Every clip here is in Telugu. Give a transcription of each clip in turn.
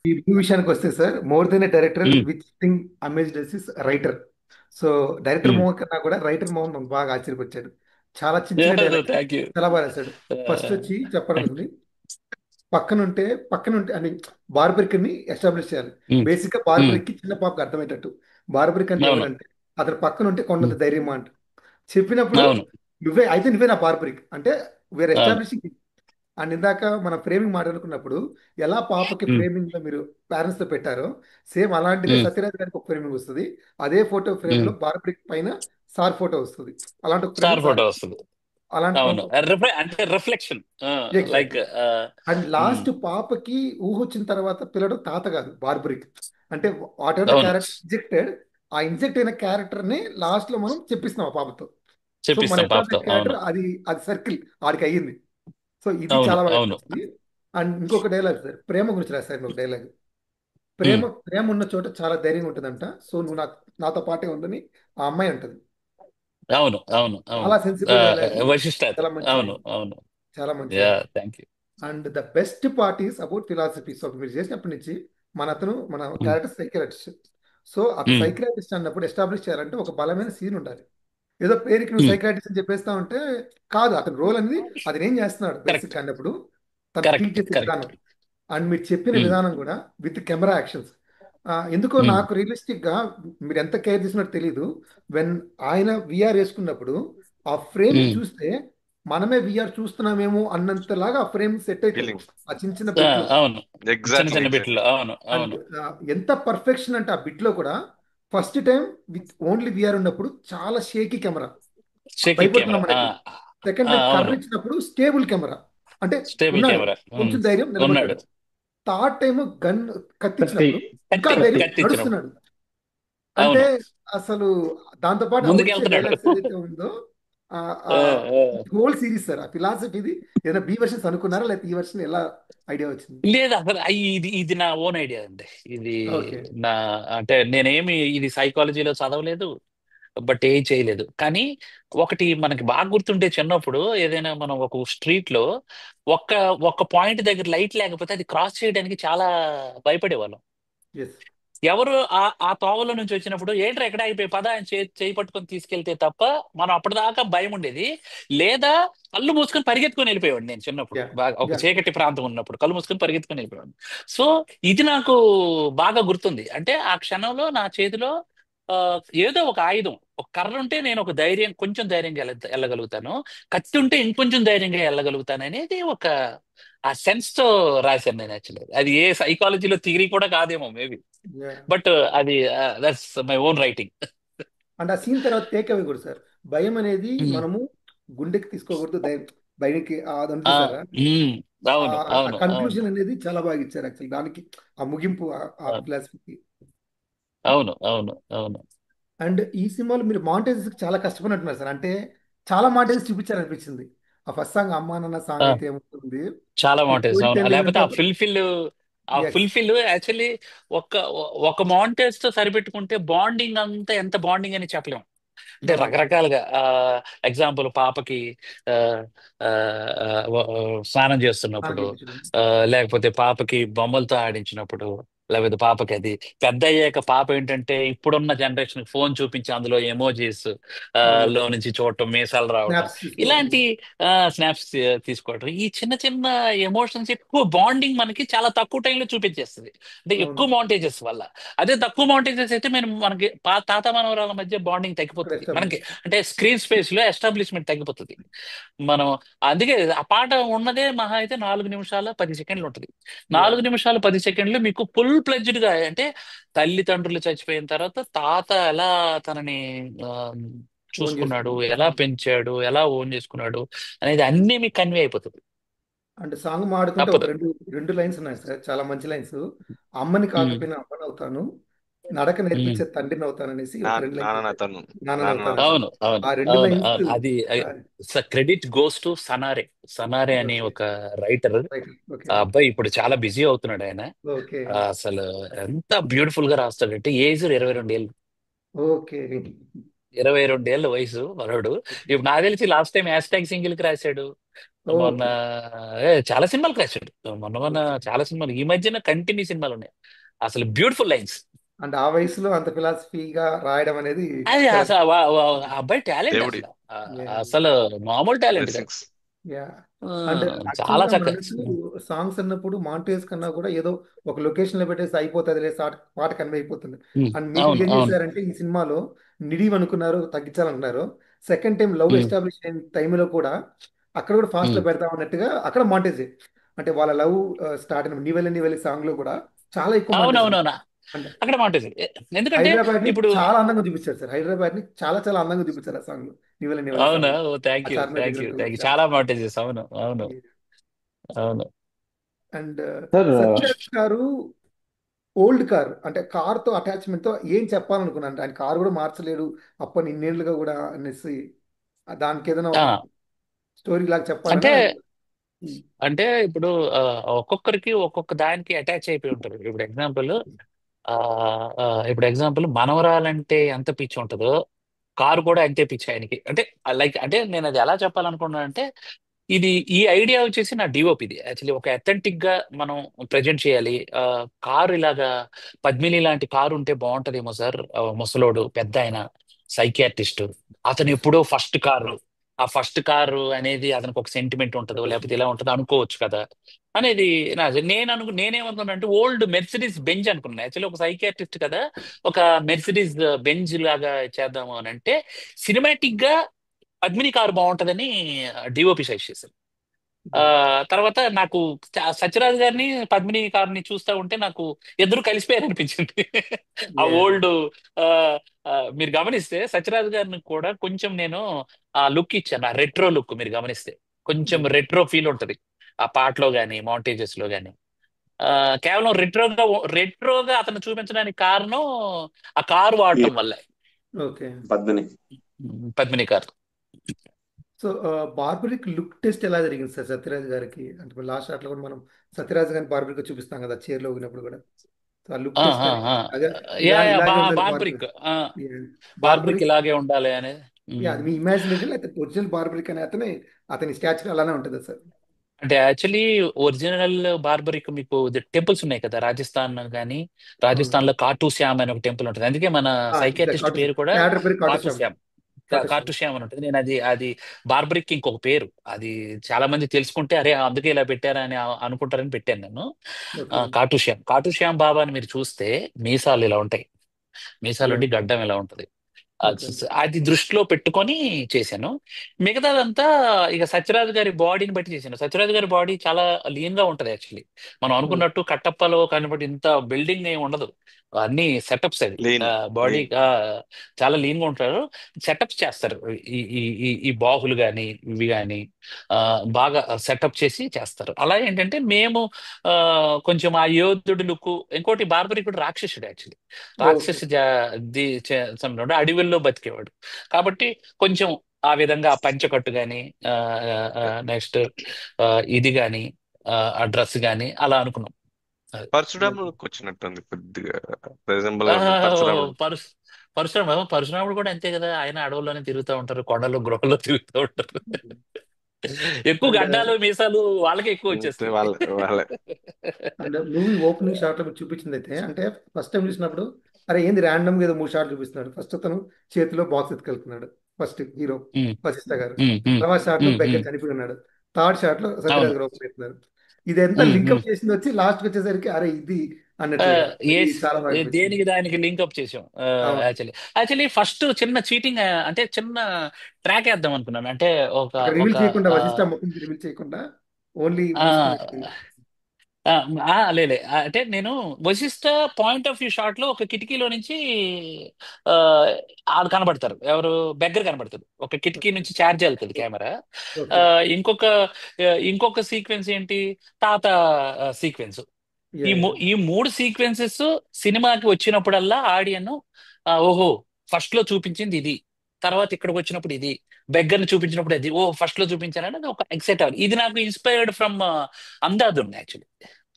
ఈ మూవీ విషయానికి వస్తే sir, more than a director um, which thing amazed is writer. So director um. Mohan కన్నా కూడా రైటర్ మోహన్ నన్ను బాగా ఆశ్చర్యపరిచాడు. చాలా చిన్న చిన్న డైలాగ్ థ్యాంక్ యూ. చాలా బాగా రాశాడు. ఫస్ట్ వచ్చి చెప్పాలనుకుంది, పక్కనుంటే పక్కనుంటే అని బార్బరిక్ని ఎస్టాబ్లిష్ చేయాలి. బేసిక్గా బార్బరిక్కి చిన్న పాపకు అర్థమయ్యేటట్టు, బార్బరిక్ అంటే అవును. ఎవరంటే అతను పక్కనుంటే కొండంత ఉమ్, ధైర్యమా అంట. చెప్పినప్పుడు అవును. నువ్వే నా బార్బరిక్ అంటే వేర్ అవును. ఎస్టాబ్లిషింగ్. అండ్ ఇందాక మనం ఫ్రేమింగ్ మాట్లాడుకున్నప్పుడు ఎలా పాపకి ఉమ్, ఫ్రేమింగ్ లో మీరు పేరెంట్స్ తో పెట్టారో, సేమ్ అలాంటిదే ఉమ్, సత్యరాజ్ గారికి ఒక ఫ్రేమింగ్ వస్తుంది. అదే ఫోటో ఫ్రేమ్ ఉమ్. లో బార్బరిక్ పైన సార్ ఫోటో వస్తుంది. అలాంటి ఒక స్టార్ ఫ్రేమింగ్ సార్. ఫోటో వస్తుంది. అలాంటి అవును. అంటే reflection. Like. Exactly. And last పాపకి ఊహ వచ్చిన తర్వాత పిల్లడు తాత కాదు బార్బరిక్. అంటే వాట్ ఎవర్ ద అవును. క్యారెక్టర్ ఇంజెక్టెడ్, ఆ ఇంజెక్ట్ అయిన క్యారెక్టర్ ని లాస్ట్ లో మనం చెప్పిస్తున్నాం ఆ పాపతో. సో మన చెప్పిస్తాం పాపతో. ఎస్టాబ్లిష్ అవును. క్యారెక్టర్ అది, అది సర్కిల్ ఆడికి అయ్యింది. సో ఇది అవును. చాలా బాగా అవును. అనిపించింది. అండ్ ఇంకొక డైలాగ్ సార్, ప్రేమ గురించి రాశారు ఇంకొక డైలాగ్. ప్రేమ ఉమ్, ప్రేమ ఉన్న చోట చాలా ధైర్యంగా ఉంటుందంట. సో నువ్వు నాతో పాటే ఉందని ఆ అమ్మాయి అంటది. అవును. అవును. అవును. చాలా సెన్సిబుల్ డైలాగ్. వశిష్ఠ అది. చాలా మంచి అవును. డైలాగ్. అవును. చాలా మంచి yeah. Dialogue. Thank you. And the best part is about philosophy. So మీరు చేసినప్పటి నుంచి మన క్యారెక్టర్ సైకియాట్రిస్ట్. సో అతను సైకియాట్రిస్ట్ అన్నప్పుడు ఎస్టాబ్లిష్ చేయాలంటే ఒక బలమైన సీన్ ఉండాలి. ఏదో పేరుకి నువ్వు సైకియాట్రిస్ట్ అని చెప్పేస్తా ఉంటే కాదు. అతని రోల్ అనేది అతను ఏం చేస్తున్నాడు కరెక్ట్. బేసిక్ అన్నప్పుడు తను ట్రీట్ కరెక్ట్. చేసే కరెక్ట్. విధానం. అండ్ మీరు చెప్పిన విధానం కూడా విత్ కెమెరా యాక్షన్స్. ఎందుకో నాకు రియలిస్టిక్ గా మీరు ఎంత కేర్ చేసినట్టు తెలీదు. వెన్ ఆయన విఆర్ వేసుకున్నప్పుడు ఆ ఫ్రేమింగ్ చూస్తే మనమే విఆర్ చూస్తున్నామేమో అన్నంతలాగా ఆ ఫ్రేమ్ సెట్ అవుతుంది. ఫీలింగ్. ఆ చిన్న చిన్న బిట్లు. అవును. చిన్న ఎగ్జాక్ట్లీ, చిన్న ఎగ్జాక్ట్లీ. బిట్లు. అవును. అండ్ అవును. ఎంత పర్ఫెక్షన్ అంటే ఆ బిట్లో కూడా first time with only VR ఉన్నప్పుడు చాలా షేకీ కెమెరా, షేకింగ్ భయపడుతున్నాం కెమెరా. మనకి. సెకండ్ టైం కర్ర అవును. ఇచ్చినప్పుడు స్టేబుల్ కెమెరా, అంటే స్టేబుల్ ఉన్నాడు, కెమెరా. కొంచెం ధైర్యం ఉన్నాడు. నిలబడ్డాడు. థర్డ్ టైం గన్ కత్తి. కత్తిచ్చినప్పుడు ఇంకా కత్తి. ధైర్యం కత్తిచ్చినప్పుడు. నడుస్తున్నాడు. అంటే అవును. అసలు దాంతోపాటు ఆ వచ్చే ముందుకెళ్తున్నాడు. డైలాగ్స్ ఏదైతే ఉందో ఆ, ఆ. హోల్ సిరీస్ సార్, ఆ ఫిలాసఫీది ఏదైనా బి వర్షన్స్ అనుకున్నారా, లేకపోతే ఈ వర్షన్ ఎలా ఐడియా వచ్చింది? లేదు అసలు ఇది ఇది నా ఓన్ ఐడియా అండి. ఇది ఓకే. నా అంటే నేనేమి ఇది సైకాలజీలో చదవలేదు. బట్ ఏం చేయలేదు. కానీ ఒకటి మనకి బాగా గుర్తుంటే చిన్నప్పుడు ఏదైనా మనం ఒక స్ట్రీట్ లో ఒక్క ఒక్క పాయింట్ దగ్గర లైట్ లేకపోతే అది క్రాస్ చేయడానికి చాలా భయపడేవాళ్ళం. ఎస్. ఎవరు ఆ తోవలో నుంచి వచ్చినప్పుడు ఏంట్రా ఎక్కడ అయిపోయి పద అని చేయి పట్టుకొని తీసుకెళ్తే తప్ప మనం అప్పటిదాకా భయం ఉండేది. లేదా కళ్ళు మూసుకొని పరిగెత్తుకొని వెళ్ళిపోయాడు. నేను చిన్నప్పుడు యా. బాగా ఒక యా. చీకటి ప్రాంతం ఉన్నప్పుడు కళ్ళు మూసుకొని పరిగెత్తుకొని వెళ్ళిపోయాడు. సో ఇది నాకు బాగా గుర్తుంది. అంటే ఆ క్షణంలో నా చేతిలో ఆ, ఏదో ఒక ఆయుధం, ఒక కర్ర ఉంటే నేను ఒక ధైర్యం, కొంచెం ధైర్యంగా వెళ్ళగలుగుతాను. కత్తి ఉంటే ఇంకొంచెం ధైర్యంగా వెళ్ళగలుగుతాను అనేది ఒక ఆ సెన్స్ తో రాశాను నేను. యాక్చువల్లీ అది ఏ సైకాలజీలో థియరీ కూడా కాదేమో మేబీ. యా. బట్ అది that's my own writing. And ఆ సీన్ తర్వాత టేక్ అవే కూడా సార్, భయం అనేది మనము గుండెకి తీసుకోకూడదు. భయానికి అదంతా చూసారా? అవును. ఆ అవును. అవును. కన్క్లూజన్ అనేది చాలా బాగా ఇచ్చారు యాక్చువల్ దానికి. ఆ ముగింపు ఆ అవును. ఫిలాసఫీకి. అవును. అవును. అవును. అండ్ ఈ సినిమాలో మీరు మాంటేజెస్ చాలా కష్టపడినట్టున్నారు సార్. అంటే చాలా మాంటేజెస్ చూపించారనిపించింది. ఆ ఫస్ట్ సాంగ్ అమ్మా నాన్న సాంగ్ ఆ, అయితే ఏమవుతుంది, చాలా ఈ మౌంటైన్స్. కోడి అవును. లేకపోతే తెలియనంత. ఆ ఎస్. ఫుల్ఫిల్ యాక్చువల్లీ ఒక ఒక మౌంటైన్స్ తో సరిపెట్టుకుంటే బాండింగ్ అంతా ఎంత బాండింగ్ అని చెప్పలేం. అంటే అవును. రకరకాలుగా ఎగ్జాంపుల్ పాపకి ఆ, ఆ, ఆ, స్నానం స్నానం చేస్తున్నప్పుడు, చేయించడం. ఆ, లేకపోతే పాపకి బొమ్మలతో ఆడించినప్పుడు, లేకపోతే పాపకి అది పెద్ద అయ్యాక పాప ఏంటంటే ఇప్పుడున్న జనరేషన్ ఫోన్ చూపించి అందులో ఎమోజీస్ అవును. లో నుంచి చూడటం, మీసాలు రావటం, స్నాప్స్ తీసుకోవడం. ఇలాంటి స్నాప్స్ తీసుకోవటం, ఈ చిన్న చిన్న ఎమోషన్స్ ఎక్కువ బాండింగ్ మనకి చాలా తక్కువ టైంలో చూపించేస్తుంది. అంటే అవును. ఎక్కువ మౌంటేజెస్ వల్ల. అదే తక్కువ మౌంటేజెస్ అయితే మనకి తాత మనవరాల మధ్య బాండింగ్ అక్కడ తగ్గిపోతుంది ఎస్టాబ్లిష్. మనకి. అంటే స్క్రీన్ స్పేస్ లో ఎస్టాబ్లిష్మెంట్ తగ్గిపోతుంది. మనం అందుకే ఆ పాట ఉన్నదే మహా అయితే 4 నిమిషాల 10 సెకండ్లు ఉంటుంది. యా. 4 నిమిషాలు 10 సెకండ్లు మీకు ఫుల్ ప్లెడ్జ్డ్ గా, అంటే తల్లిదండ్రులు చచ్చిపోయిన తర్వాత తాత ఎలా తనని ఆ, ఓన్ చూసుకున్నాడు, చేసుకున్నాం. ఎలా పెంచాడు, ఎలా ఓన్ చేసుకున్నాడు అనేది అన్నీ మీకు కన్వే అయిపోతుంది. అంటే సాంగ్ మాడుతుంటే ఒక తప్పదు. రెండు రెండు లైన్స్ ఉన్నాయి సార్, చాలా మంచి లైన్స్. అమ్మని ఉమ్, కాకపోయినా అమ్మని అవుతాను, నడక ఉమ్. నేర్పించే తండ్రిని అవుతాను అనేసి ఒక రెండు లైన్స్ నాన్న ఉంటాయి. తను. నాన్నని నాన్న అవుతాను అనేసి. అవును. అవును. ఆ రెండు అవును. లైన్స్. అవును. అది క్రెడిట్ గోస్ టు సనారే. సనారే అనే ఓకే. ఒక రైటర్. రైట్. ఓకే. ఆ అబ్బాయి ఇప్పుడు చాలా బిజీ అవుతున్నాడు ఆయన. ఓకే. అసలు ఎంత బ్యూటిఫుల్ గా రాస్తాడంటే ఏజ్ 22 ఏళ్ళు. ఓకే. 22 ఏళ్ళ వయసు మనోడు. ఇప్పుడు నాకు తెలిసి last time hash tag single కి రాశాడు. మొన్న ఓకే. చాలా సినిమాలు రాశాడు. మొన్న మొన్న ఓకే. చాలా సినిమాలు, ఈ మధ్యన కంటిన్యూ సినిమాలు ఉన్నాయి. అసలు బ్యూటిఫుల్ లైన్స్. అంటే ఆ వయసులో అంత ఫిలాసఫీగా రాయడం అనేది అది చాలా అసలు ఆ అబ్బాయి టాలెంట్ దేవుడి అసలు అసలు మామూలు టాలెంట్ కాదు. బ్లెస్సింగ్స్. యా. ఆ, అంటే చాలా యాక్చువల్గా మీరు చక్కగా. అన్నట్టు సాంగ్స్ అన్నప్పుడు మాంటేజ్ కన్నా కూడా ఏదో ఒక లొకేషన్ లో పెట్టేసి అయిపోతుంది లేదు, పాట కన్వే అయిపోతుంది. అండ్ మీరు అవును ఏం అవును. చేశారంటే ఈ సినిమాలో నిడివి అనుకున్నారు, తగ్గించాలనుకున్నారు. సెకండ్ టైం లవ్ ఉమ్, ఎస్టాబ్లిష్ అయిన టైంలో కూడా అక్కడ కూడా ఫాస్ట్ లో ఉమ్. పెడతాం అన్నట్టుగా అక్కడ మాంటేజ్. అంటే వాళ్ళ లవ్ స్టార్ట్ అయిన నీవెళ్ళ నీవెళ్ళి సాంగ్ లో కూడా చాలా ఎక్కువ మాంటేజ్ ఉంది. అవునవునవునా. అంటే అక్కడ మాంటేజ్. ఎందుకంటే హైదరాబాద్ ని ఇప్పుడు చాలా అందంగా చూపించారు సార్. హైదరాబాద్ ని చాలా చాలా అందంగా చూపించారు ఆ సాంగ్ లో, నీవెళ్ళ నీవెళ్ళి అవునా. సాంగ్ లో. ఓ థ్యాంక్ ఆ యూ చార్మినార్ థ్యాంక్ దగ్గర యూ ఉంటుంది థ్యాంక్ యూ. షాట్. చాలా మాంటేజెస్. అవును అవును అవును. అండ్ సార్ సత్యరాజ్ గారు ఓల్డ్ కార్ అంటే కార్తో అటాచ్మెంట్తో ఏం చెప్పాలనుకున్నాను అంటే ఆయన కారు కూడా మార్చలేడు అప్పటి ఇన్నేళ్లుగా కూడా అనేసి దానికి ఏదైనా ఆ, ఒక స్టోరీ లాగా చెప్పాలని అంటే ఉమ్, అంటే ఇప్పుడు ఆ, ఒక్కొక్కరికి ఒక్కొక్క దానికి అటాచ్ అయిపోయి ఉంటారు. ఆ, ఇప్పుడు ఎగ్జాంపుల్ మనవరాలంటే ఎంత పిచ్చి ఉంటుందో కారు కూడా అంతే పిచ్చి ఆయనకి. అంటే లైక్ అంటే నేను అది ఎలా చెప్పాలనుకున్నాను అంటే, ఈ ఐడియా వచ్చేసి నా డిఓపిది యాక్చువల్లీ. ఒక అథెంటిక్ గా మనం ప్రజెంట్ చేయాలి. కారు ఇలాగా పద్మిని లాంటి కారు ఉంటే బాగుంటదేమో సార్. ముసలోడు పెద్ద ఆయన సైకియాట్రిస్ట్, అతను ఎప్పుడో ఫస్ట్ కారు. ఆ ఫస్ట్ కారు అనేది అతనికి ఒక సెంటిమెంట్ ఉంటుందో లేకపోతే ఇలా ఉంటుందో అనుకోవచ్చు కదా అనేది నేనేమనుకున్నా అంటే ఓల్డ్ మెర్సిడీస్ బెంజ్ అనుకున్నాను. యాక్చువల్లీ ఒక సైకియాట్రిస్ట్ కదా, ఒక మెర్సిడీస్ బెంజ్ లాగా చేద్దాము అని అంటే సినిమాటిక్ గా పద్మిని కారు బాగుంటదని డిఓపి సజెస్ట్ చేశారు. ఆ తర్వాత నాకు సత్యరాజ్ గారిని పద్మిని గారిని చూస్తా ఉంటే నాకు ఇద్దరు కలిసిపోయారు అనిపించింది. ఆ ఓల్డ్ ఆ మీరు గమనిస్తే సత్యరాజ్ గారిని కూడా కొంచెం నేను ఆ లుక్ ఇచ్చాను, ఆ రెట్రో లుక్. మీరు గమనిస్తే కొంచెం రెట్రో ఫీల్ ఉంటది ఆ పాటలో గానీ మౌంటేజెస్ లో గానీ. ఆ కేవలం రెట్రోగా అతను చూపించడానికి కారణం ఆ కారు వాడటం వల్లే. Okay. Padmini. Padmini car. So barbaric look test ఎలా జరిగింది సార్ సత్యరాజ్ గారికి? అంటే లాస్ట్ షాట్లో కూడా మనం సత్యరాజ్ గారిని బార్బరిక్ చూపిస్తాం కదా చైర్లో ఊగినప్పుడు కూడా. సో ఆ లుక్ టెస్ట్ అది అదే యా యా ఇలాగే ఉండాలి బార్బరిక్. బార్బరిక్. Barbaric barbaric. ఇలాగే ఉండాలి అనేది. అది మీ ఇమాజినేషన్ లేకపోతే ఒరిజినల్ బార్బరిక్ అనే అతని స్టాచ్యూ అలానే ఉంటుంది సార్? అంటే యాక్చువల్లీ ఒరిజినల్ బార్బరిక్ మీకు టెంపుల్స్ ఉన్నాయి కదా రాజస్థాన్ కానీ. అవును. రాజస్థాన్ లో కాటు శ్యామ్ అని ఒక టెంపుల్ ఉంటుంది. అందుకే మన ఎగ్జాక్ట్ సైకియాట్రిస్ట్ కాటు పేరు కూడా క్యారెక్టర్ పేరు కాటు కాటు శ్యామ్. శ్యామ్. కాటు కాటు శ్యామ్. శ్యామ్ అని ఉంటుంది. నేను అది బార్బరిక్ ఇంకొక పేరు అది. చాలా మంది తెలుసుకుంటే అరే అందుకే ఇలా పెట్టారని అనుకుంటారని పెట్టాను నేను. ఓకే. కాటు శ్యామ్ బాబా అని మీరు చూస్తే మీసాలు ఇలా ఉంటాయి. యా. మీసాలుండి గడ్డం ఇలా ఉంటది. ఓకే. అది దృష్టిలో పెట్టుకొని చేశాను. మిగతాదంతా ఇక సత్యరాజు గారి బాడీని బట్టి చేశాను. సత్యరాజు గారి బాడీ చాలా లీన్ గా ఉంటది యాక్చువల్లీ. మనం అనుకున్నట్టు కట్టప్పలో కనబడి ఇంత బిల్డింగ్ ఏమి ఉండదు. అన్ని సెటప్స్ అవి. లీన్. Body lean. చాలా లీన్ గా ఉంటారు. సెటప్స్ చేస్తారు. ఈ ఈ ఈ ఈ బాహులు గాని ఇవి గాని ఆ, బాగా సెటప్ చేసి చేస్తారు. అలా ఏంటంటే మేము ఆ, కొంచెం ఆ యోధుడు లుక్. ఇంకోటి బార్బరికుడు రాక్షసుడు యాక్చువల్లీ. ఓకే. రాక్షస సమయంలో అడవిలో బతికేవాడు కాబట్టి కొంచెం ఆ విధంగా ఆ పంచకట్టు గాని నెక్స్ట్ ఇది గాని ఆ డ్రెస్ గాని అలా అనుకున్నాం. అది. పరశురాముడికి వచ్చినట్టుంది కొద్దిగా. రిజంబుల్ ఆ, గా ఉంటుంది పరశురాముడు. పరశు పరశురాముడు కూడా అంతే కదా. ఆయన అడవుల్లోనే తిరుగుతూ ఉంటారు, కొండలు గృహల్లో తిరుగుతూ ఉంటారు. ఎక్కువ అండ్ గడ్డాలు మీసాలు వాళ్ళకే ఎక్కువ అంతే వచ్చేస్తాయి. వాళ్ళ వాళ్ళే. అండ్ మూవీ ఓపెనింగ్ షాట్ లో మీకు చూపించింది అయితే అంటే ఫస్ట్ టైం చూసినప్పుడు అరే ఏంది ర్యాండమ్ గా ఏదో 3 షాట్లు చూపిస్తున్నాడు. ఫస్ట్ అతను చేతిలో బాక్స్ ఎత్తుకెళ్తున్నాడు, ఫస్ట్ హీరో ఉమ్, వశిష్ఠ గారు. ఉమ్, ఉమ్, తర్వాత షాట్ లో ఉమ్, బెగ్గర్ ఉమ్. చనిపోయి ఉన్నాడు. థర్డ్ షాట్ లో అవును. సత్యరాజ్ గారు ఓపెన్ అవుతున్నారు. ఇదంతా ఉమ్, ఉమ్. లింకప్ చేసింది వచ్చి లాస్ట్ కి వచ్చేసరికి అరే ఇది ఆ, అన్నట్లుగా ఏ అది చాలా బాగా అనిపించింది. దేనికి దానికి లింకప్ చేసాం. అవును. యాక్చువల్లీ ఫస్ట్ చిన్న చీటింగ్ అంటే చిన్న ట్రాక్ వేద్దాం అనుకున్నాను. అంటే ఒక అక్కడ ఒక రివీల్ చేయకుండా ఆ, వశిష్ఠ ముఖం రివీల్ చేయకుండా ఓన్లీ ఆ, మూసుకుని. ఆ, లేలే అంటే నేను Vashishta point of view shot లో ఒక కిటికీలో నుంచి ఆ, వాళ్ళు కనబడతారు. ఎవరు బెగ్గర్ కనబడతారు. ఒక కిటికీ నుంచి ఛార్జ్ వెళ్తుంది కెమెరా. ఆ, ఓకే. ఇంకొక ఇంకొక సీక్వెన్స్ ఏంటి, తాత సీక్వెన్స్. Yeah yeah. ఈ మూడు సీక్వెన్సెస్ సినిమాకి వచ్చినప్పుడల్లా ఆడియన్ ఓహో ఫస్ట్ లో చూపించింది ఇది, తర్వాత ఇక్కడికి వచ్చినప్పుడు ఇది, బెగ్గర్ని చూపించినప్పుడు అది, ఓ ఫస్ట్ లో చూపించారని ఒక ఎక్సైట్ అవ్వాలి. ఇది నాకు inspired from Andhadhun actually.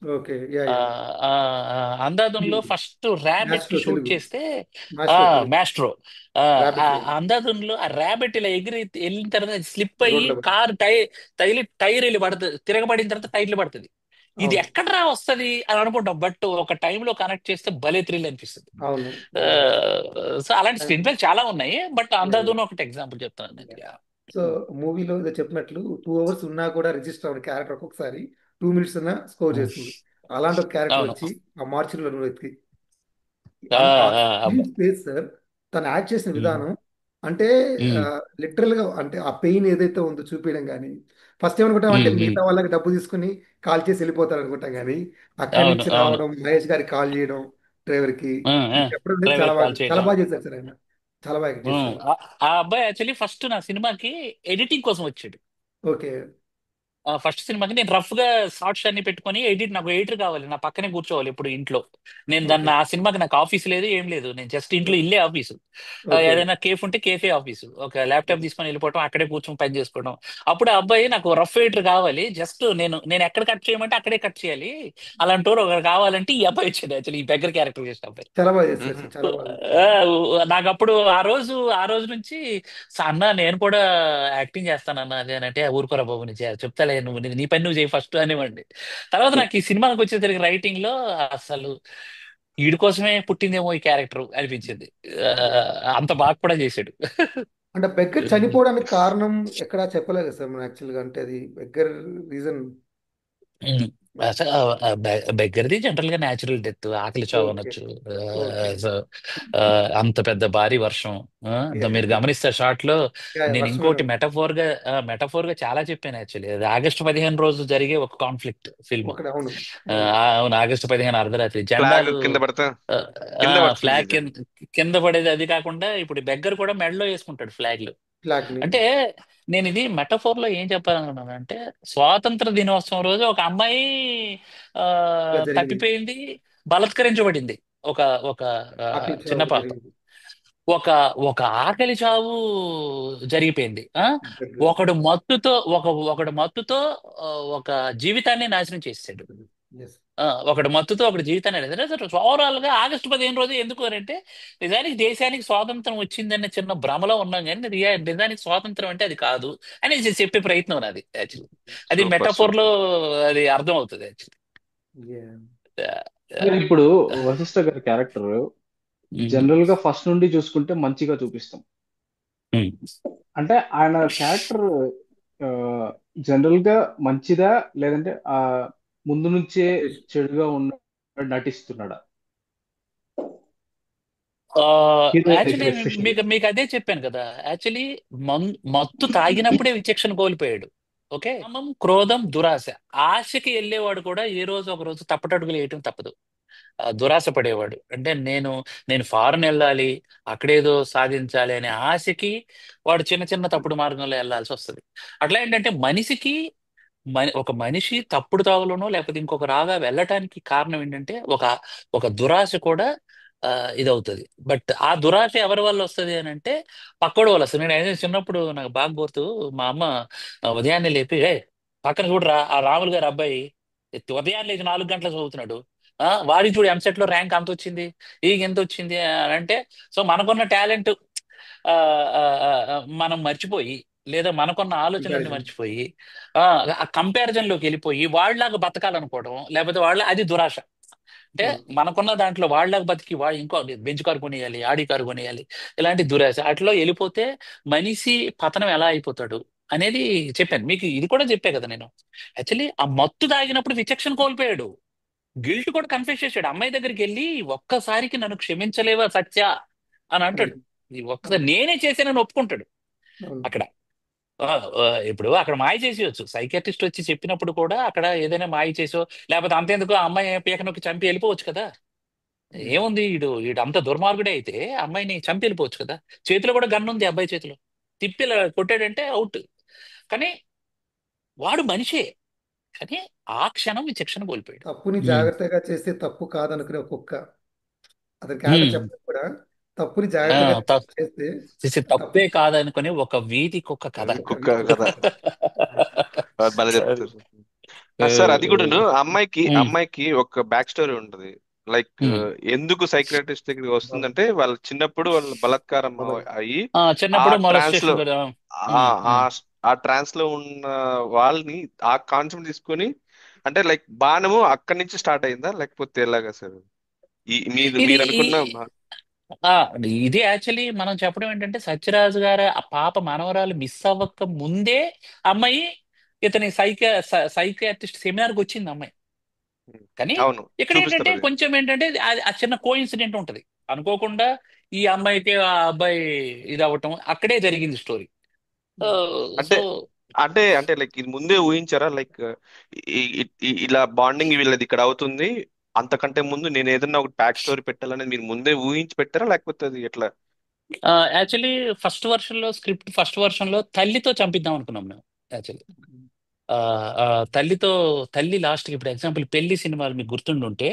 Okay. Yeah ఆ, యా. ఆ, ఆ, అంధాధున్లో ఫస్ట్ ర్యాబిట్ కి మాస్ట్రో షూట్ తెలుగు. చేస్తే మాస్ట్రో తెలుగు. మాస్ట్రో ఆ రాబిట్ తెలుగు. అంధాధున్లో ఆ ర్యాబిట్ ఇలా ఎగిరి వెళ్ళిన తర్వాత స్లిప్ అయ్యి రోడ్ల పైన. కార్ తగిలి టైర్ వెళ్ళి పడుతుంది, తిరగబడిన తర్వాత టైర్లు పడుతుంది. ఇది అవును. ఎక్కడరా వస్తది అని అనుకుంటాం, బట్ ఒక టైంలో కనెక్ట్ చేస్తే భలే థ్రిల్ అనిపిస్తుంది. అవును. అవును. సో అలాంటి స్క్రీన్ ప్లే చాలా ఉన్నాయి, బట్ యా యా. అంధాధున్ ఒకటి ఎగ్జాంపుల్ చెప్తాను నేను. సో మూవీలో ఏదో చెప్పినట్లు 2 అవర్స్ ఉన్నా కూడా రిజిస్టర్ అవ్వని క్యారెక్టర్ ఒక్కొక్కసారి 2 minutes ఉన్నా స్కోర్ చేస్తుంది. అలాంటి ఒక క్యారెక్టర్ అవును. వచ్చి ఆ మార్చిలో వెతికి ఆ, స్క్రీన్ అబ్బా. స్పేస్ సార్, తను యాక్ట్ చేసిన ఉమ్, విధానం అంటే ఉమ్, లిటరల్ గా అంటే ఆ పెయిన్ ఏదైతే ఉందో చూపించడం కానీ ఫస్ట్ ఏమనుకుంటాం అంటే ఉమ్. మిగతా వాళ్ళకి డబ్బు తీసుకుని కాల్ చేసి వెళ్ళిపోతారు అనుకుంటాం కానీ అక్కడి అవును, నుంచి అవును. రావడం, మహేష్ గారికి కాల్ చేయడం, డ్రైవర్ కి చెప్పడం అనేది డ్రైవర్ కాల్ చాలా చేయటం. బాగా చేశారు సార్ ఆయన. చాలా బాగా యాక్ట్ చేశారు. ఆ ఆ అబ్బాయి యాక్చువల్లీ ఫస్ట్ నా సినిమాకి ఎడిటింగ్ కోసం వచ్చాడు. ఓకే. ఫస్ట్ సినిమాకి నేను రఫ్ గా షార్ట్స్ అన్ని పెట్టుకొని నాకు ఎడిటర్ కావాలి, నా పక్కనే కూర్చోవాలి ఇప్పుడు ఇంట్లో. నేను ఓకే. దాన్ని ఆ సినిమాకి నాకు ఆఫీస్ లేదు, ఏం లేదు, నేను జస్ట్ ఇంట్లో ఓకే. ఇల్లే ఆఫీసు. ఓకే. ఏదైనా కేఫ్ ఉంటే కేఫే ఆఫీసు, ఒక ల్యాప్టాప్ తీసుకొని వెళ్ళిపోవడం, అక్కడే కూర్చొని పని చేసుకోవడం. అప్పుడు ఆ అబ్బాయి నాకు రఫ్ ఎడిటర్ కావాలి, జస్ట్ నేను ఎక్కడ కట్ చేయమంటే అక్కడే కట్ చేయాలి, అలాంటి వాడు ఒకరు కావాలంటే ఈ అబ్బాయి వచ్చాడు, యాక్చువల్లీ ఈ బెగ్గర్ క్యారెక్టర్ చేసిన అబ్బాయి. చాలా బాగా చేశారు మ్మ్. సార్. చాలా బాగా ఆ, చేశారు. నాకు అప్పుడు ఆ రోజు నుంచి అన్న నేను కూడా యాక్టింగ్ చేస్తానన్న అది అని అంటే, ఊరుకోరా బాబు నీ చెప్తాలే, నువ్వు నీ పని నువ్వు చేయి ఫస్ట్ అనివ్వండి. తర్వాత నాకు ఈ సినిమాకి వచ్చేసరికి రైటింగ్ లో అసలు వీడి కోసమే పుట్టిందేమో ఈ క్యారెక్టర్ అనిపించింది. ఆ, అంత బాగా కూడా చేశాడు. అంటే బెగ్గర్ చనిపోవడానికి కారణం ఎక్కడా చెప్పలేదు సార్ మనం యాక్చువల్గా, అంటే అది బెగ్గర్ రీజన్. ఉమ్. అసలు బెగ్గరది జనరల్ గా న్యాచురల్ డెత్, ఆకలి చావు ఓకే. అనొచ్చు. ఓకే. సో అంత పెద్ద భారీ వర్షం. మీరు గమనిస్తే షార్ట్ లో నేను వర్షంలో. ఇంకోటి మెటఫోర్ గా చాలా చెప్పాను యాక్చువల్లీ. అది ఆగస్టు 15 రోజు జరిగే ఒక కాన్ఫ్లిక్ట్ ఫిల్మ్. ఒకటి. అవును. అవును. అవును, ఆగస్టు 15 అర్ధరాత్రి ఫ్లాగ్ జెండాలు కింద పడతా కింద పడుతుంది ఫ్లాగ్ ఇది. కింద పడేది. అది కాకుండా ఇప్పుడు బెగ్గర్ కూడా మెడలో వేసుకుంటాడు ఫ్లాగ్లు. ఫ్లాగ్ ని. అంటే నేను ఇది మెటఫోర్ లో ఏం చెప్పాలనుకున్నాను అంటే, స్వాతంత్ర దినోత్సవం రోజు ఒక అమ్మాయి ఆ ఇలా జరిగింది. తప్పిపోయింది, బలాత్కరించబడింది. ఒక ఒక ఆ, ఆకలి చిన్న చావు పాప. జరిగింది. ఒక ఒక ఆకలి చావు జరిగిపోయింది. బెగ్గర్. ఒకడు మత్తుతో ఆ, ఒక జీవితాన్ని నాశనం చేసాడు. ఎస్. ఒకటి మత్తుతో ఒకటి జీవితాన్ని. ఓవరాల్ గా ఆగస్టు 15 రోజు ఎందుకు అని అంటే, నిజానికి దేశానికి స్వాతంత్రం వచ్చిందన్న చిన్న భ్రమలో ఉన్నాం, కానీ నిజానికి స్వాతంత్రం అంటే అది కాదు అని చెప్పే ప్రయత్నం నాది యాక్చువల్లీ. అది సూపర్ మెటాఫోర్ లో సూపర్. అది అర్థం అవుతుంది యాక్చువల్లీ. సార్ ఇప్పుడు వశిష్ఠ గారి క్యారెక్టర్ జనరల్ గా ఫస్ట్ నుండి చూసుకుంటే మంచిగా చూపిస్తాం. అంటే ఆయన క్యారెక్టర్ జనరల్ గా మంచిదా, లేదంటే ముందు నుంచే చెడుగా ఉన్న నటిస్తున్నాడా హీరోయిన్ యాక్చువల్లీ ఎస్పెషల్లీ? మీకు మీకు అదే చెప్పాను కదా. యాక్చువల్లీ మత్తు తాగినప్పుడే విచక్షణ కోల్పోయాడు. ఓకే, కామం, క్రోధం, దురాశ. ఆశకి వెళ్ళేవాడు కూడా ఏ రోజు ఒక రోజు తప్పటడుగులు వేయటం తప్పదు. దురాశ పడేవాడు అంటే, నేను ఫారెన్ వెళ్ళాలి, అక్కడేదో సాధించాలి అనే ఆశకి వాడు చిన్న చిన్న తప్పుడు మార్గంలో వెళ్ళాల్సి వస్తుంది. అట్లా ఏంటంటే మనిషికి ఒక మనిషి తప్పుడు తావులోనో లేకపోతే ఇంకొక రాగా వెళ్ళటానికి కారణం ఏంటంటే ఒక ఒక దురాశ కూడా ఆ, ఇదవుతుంది. బట్ ఆ దురాశ ఎవరి వల్ల వస్తుంది అని అంటే, పక్కోడు వల్ల వస్తుంది. నేను అయితే చిన్నప్పుడు నాకు బాగా గుర్తు, మా అమ్మ ఉదయాన్నే లేపి, పక్కన చూడరా ఆ రాములు గారి అబ్బాయి ఉదయాన్నే లేచి 4 గంటలకు చదువుతున్నాడు, వాడికి చూడు ఎంసెట్ లో ర్యాంక్ అంత వచ్చింది, ఈగ ఎంత వచ్చింది అని అంటే. సో మనకున్న టాలెంట్ మనం మర్చిపోయి, లేదా మనకున్న ఆలోచనలన్నీ కంపారిజన్. మర్చిపోయి ఆ ఆ కంపారిజన్ లోకి వెళ్ళిపోయి వాళ్ళలాగా బతకాలనుకోవడం, లేకపోతే అది దురాశ. అంటే అవును. మనకున్న దాంట్లో వాళ్ళకి బతికి ఇంకో బెంచ్ కారు కొనియాలి, ఆడి కారు కొనియాలి, ఇలాంటి దురాశ అట్లా వెళ్ళిపోతే మనిషి పతనం ఎలా అయిపోతాడు అనేది చెప్పాను మీకు. ఇది కూడా చెప్పే కదా నేను. యాక్చువల్లీ ఆ మత్తు తాగినప్పుడు విచక్షణ కోల్పోయాడు, గిల్ట్ కూడా కన్ఫెస్ చేశాడు. అమ్మాయి దగ్గరికి వెళ్ళి, ఒక్కసారికి నన్ను క్షమించలేవా సత్య అని అంటాడు. అవును. ఈ ఒక్కసారి నేనే చేశానని ఒప్పుకుంటాడు అవును. అక్కడ. ఆ, ఇప్పుడు అక్కడ మాయ చేసేయచ్చు, సైకాట్రిస్ట్ వచ్చి చెప్పినప్పుడు కూడా అక్కడ ఏదైనా మాయ చేసో, లేకపోతే అంతేందుకు ఆ అమ్మాయి పీక నొక్కి చంపి వెళ్ళిపోవచ్చు కదా. Yes. ఏముంది, వీడు అంత దుర్మార్గుడే అయితే అమ్మాయిని చంపి వెళ్ళిపోవచ్చు కదా. చేతిలో కూడా గన్ ఉంది అబ్బాయి చేతిలో, తిప్పి ఇలా కొట్టాడంటే అవుట్. కానీ వాడు మనిషే, కానీ ఆ క్షణం విచక్షణ కోల్పోయాడు. తప్పుని ఉమ్, జాగ్రత్తగా చేస్తే తప్పు కాదనుకునే ఒక కుక్క. అతని క్యారెక్టర్ ఉమ్, చెప్పడం కూడా తప్పుని ఆ, జాగ్రత్తగా త- చేస్తే తప్పే తప్పు. కాదనుకుని ఒక వీధికి ఒక కథ. ఒక కుక్క వీధికి ఒక కదా. కుక్క. భలే చెప్తారు. సార్ అది కూడాను ఉమ్, అమ్మాయికి ఒక బ్యాక్ స్టోరీ ఉంటది. లైక్ ఉమ్. ఎందుకు సైకియాట్రిస్ట్ దగ్గరికి వస్తుందంటే వాళ్ళ చిన్నప్పుడు వాళ్ళ బలాత్కారం అయ్యి ఆ చిన్నప్పుడు ట్రాన్స్ లో మొలస్టేషన్ కూడా. ఆ ఉమ్, ఆ ఉమ్. ఆ ట్రాన్స్ లో ఉన్న వాళ్ళని ఆ కాన్సెప్ట్ తీసుకొని అంటే లైక్ బాణము అక్కడి నుంచి స్టార్ట్ అయిందా లేకపోతే ఎలాగా సార్? ఇది మీరు అనుకున్న ఆ, ఇది యాక్చువల్లీ మనం చెప్పడం ఏంటంటే సత్యరాజు గారు ఆ పాప మనవరాలు మిస్ అవ్వక ముందే అమ్మాయి ఇతని సైకియాట్రిస్ట్ సెమినార్కి వచ్చింది అమ్మాయి. కానీ అవును, ఇక్కడ ఏంటంటే చూపిస్తారు అది. కొంచెం ఏంటంటే ఆ చిన్న కో ఇన్సిడెంట్ ఉంటది. అనుకోకుండా ఈ అమ్మాయికి ఆ అబ్బాయి ఇది అవ్వటం అక్కడే జరిగింది స్టోరీ. అంటే సో అంటే అంటే లైక్ ఇది ముందే ఊహించారా? లైక్ ఇలా బాండింగ్ వీళ్ళది ఇక్కడ అవుతుంది, అంతకంటే ముందు నేను ఏదైనా ఒక బ్యాక్ స్టోరీ పెట్టాలని మీరు ముందే ఊహించి పెట్టారా లేకపోతే అది ఎట్లా? యాక్చువల్లీ ఫస్ట్ వర్షన్ లో తల్లితో చంపిద్దాం అనుకున్నాం మేము యాక్చువల్లీ. ఆ, ఆ, తల్లితో తల్లి లాస్ట్ కి ఇప్పుడు ఎగ్జాంపుల్ పెళ్లి సినిమాలు మీకు గుర్తుండుంటే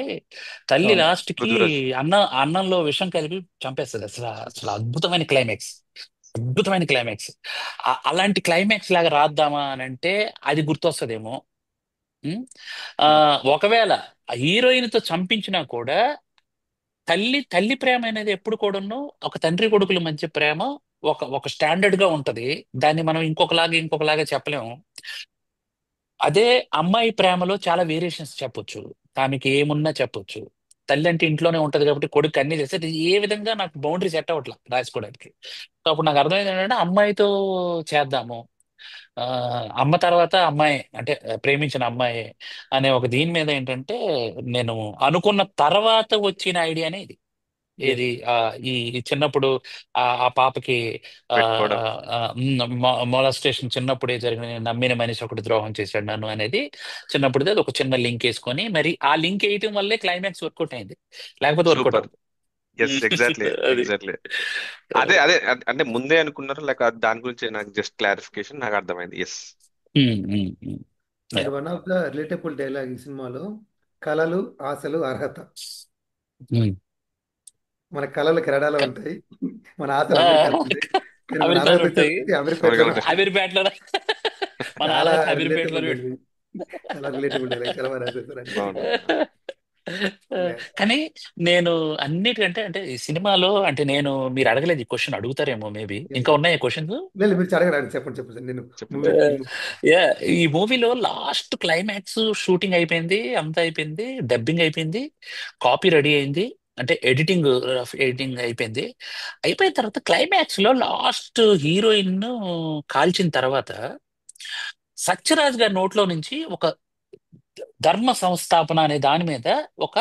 తల్లి అవును. లాస్ట్ కి రుద్రరాజ్. అన్నంలో విషం కలిపి చంపేస్తుంది. అసలు అసలు అద్భుతమైన క్లైమాక్స్, అద్భుతమైన క్లైమాక్స్. అలాంటి క్లైమాక్స్ లాగా రాద్దామా అని అంటే అది గుర్తొస్తుందేమో. ఉం? ఆ, ఒకవేళ హీరోయిన్ తో చంపించినా కూడా తల్లి తల్లి ప్రేమ అనేది ఎప్పుడు కూడాను ఒక తండ్రి కొడుకుల మధ్య ప్రేమ ఒక ఒక స్టాండర్డ్ గా ఉంటది. దాన్ని మనం ఇంకొకలాగా చెప్పలేము. అదే అమ్మాయి ప్రేమలో చాలా వేరియేషన్స్ చెప్పొచ్చు. ఆమెకి ఏమున్నా చెప్పొచ్చు. తల్లి అంటే ఇంట్లోనే ఉంటది కాబట్టి కొడుకు అన్ని చేస్తే ఇది ఏ విధంగా నాకు బౌండరీ సెట్ అవ్వట్లా రాసుకోవడానికి. సో అప్పుడు నాకు అర్థమైంది ఏంటంటే అమ్మాయితో చేద్దాము. ఆ, అమ్మ తర్వాత అమ్మాయి అంటే ప్రేమించిన అమ్మాయి అనే ఒక దీని మీద ఏంటంటే నేను అనుకున్న తర్వాత వచ్చిన ఐడియానే ఇది. ఎస్. ఏది ఈ చిన్నప్పుడు ఆ పాపకి పెట్టుకోవడం. మొలస్టేషన్ చిన్నప్పుడే జరిగిన నమ్మిన మనిషి ఒకటి ద్రోహం చేశాడు నన్ను అనేది చిన్నప్పుడుది అది ఒక చిన్న లింక్ వేసుకొని మరి ఆ లింక్ వేయటం వల్లే క్లైమాక్స్ వర్కౌట్ అయింది. లేకపోతే వర్కౌట్ సూపర్. అవ్వదు. ఎస్, ఎగ్జాక్ట్లీ, అది ఎగ్జాక్ట్లీ. అంటే ముందే అనుకున్నారు లేక దాని గురించి నాకు జస్ట్ క్లారిఫికేషన్ నాకు అర్థమైంది. Yes. Um, um, um. And Yeah. One of the relatable dialogue ఈ సినిమాలో కళలు, ఆశలు, అర్హత. ఉమ్. మన కళలు కెనడాలో క- ఉంటాయి, మన ఆశలు ఆ, అమెరికాలో ఉంటాయి, కానీ మన అమీర్పేటలో అర్హత ఉంటాయి. వచ్చేసి అమెరికాలో అమెరికాలోనే ఉంటాయి. ఉంటుంది. అమీర్పేటలో మన చాలా అర్హత రిలేటబుల్ అమీర్పేటలోనే డైలాగ్, చాలా రిలేటబుల్ డైలాగ్, చాలా బాగా రాశారు సార్ అన్ని. బాగుంది. కానీ నేను అన్నిటికంటే అంటే ఈ సినిమాలో అంటే నేను మీరు అడగలేదు ఈ క్వశ్చన్ అడుగుతారేమో మేబీ ఎస్. ఇంకా ఉన్నాయి క్వశ్చన్స్. లేదు మీరు అడగండి, చెప్పండి చెప్పండి సార్. నేను చెప్పండి, మూవీ చెప్పండి. ఈ మూవీలో లాస్ట్ క్లైమాక్స్ షూటింగ్ అయిపోయింది, అంతా అయిపోయింది, డబ్బింగ్ అయిపోయింది, కాపీ రెడీ అయింది, అంటే ఎడిటింగ్ అయిపోయింది. అయిపోయిన తర్వాత క్లైమాక్స్ లో లాస్ట్ హీరోయిన్ కాల్చిన తర్వాత సత్యరాజ్ గారి నోట్లో నుంచి ఒక ధర్మ సంస్థాపన అనే దాని మీద ఒక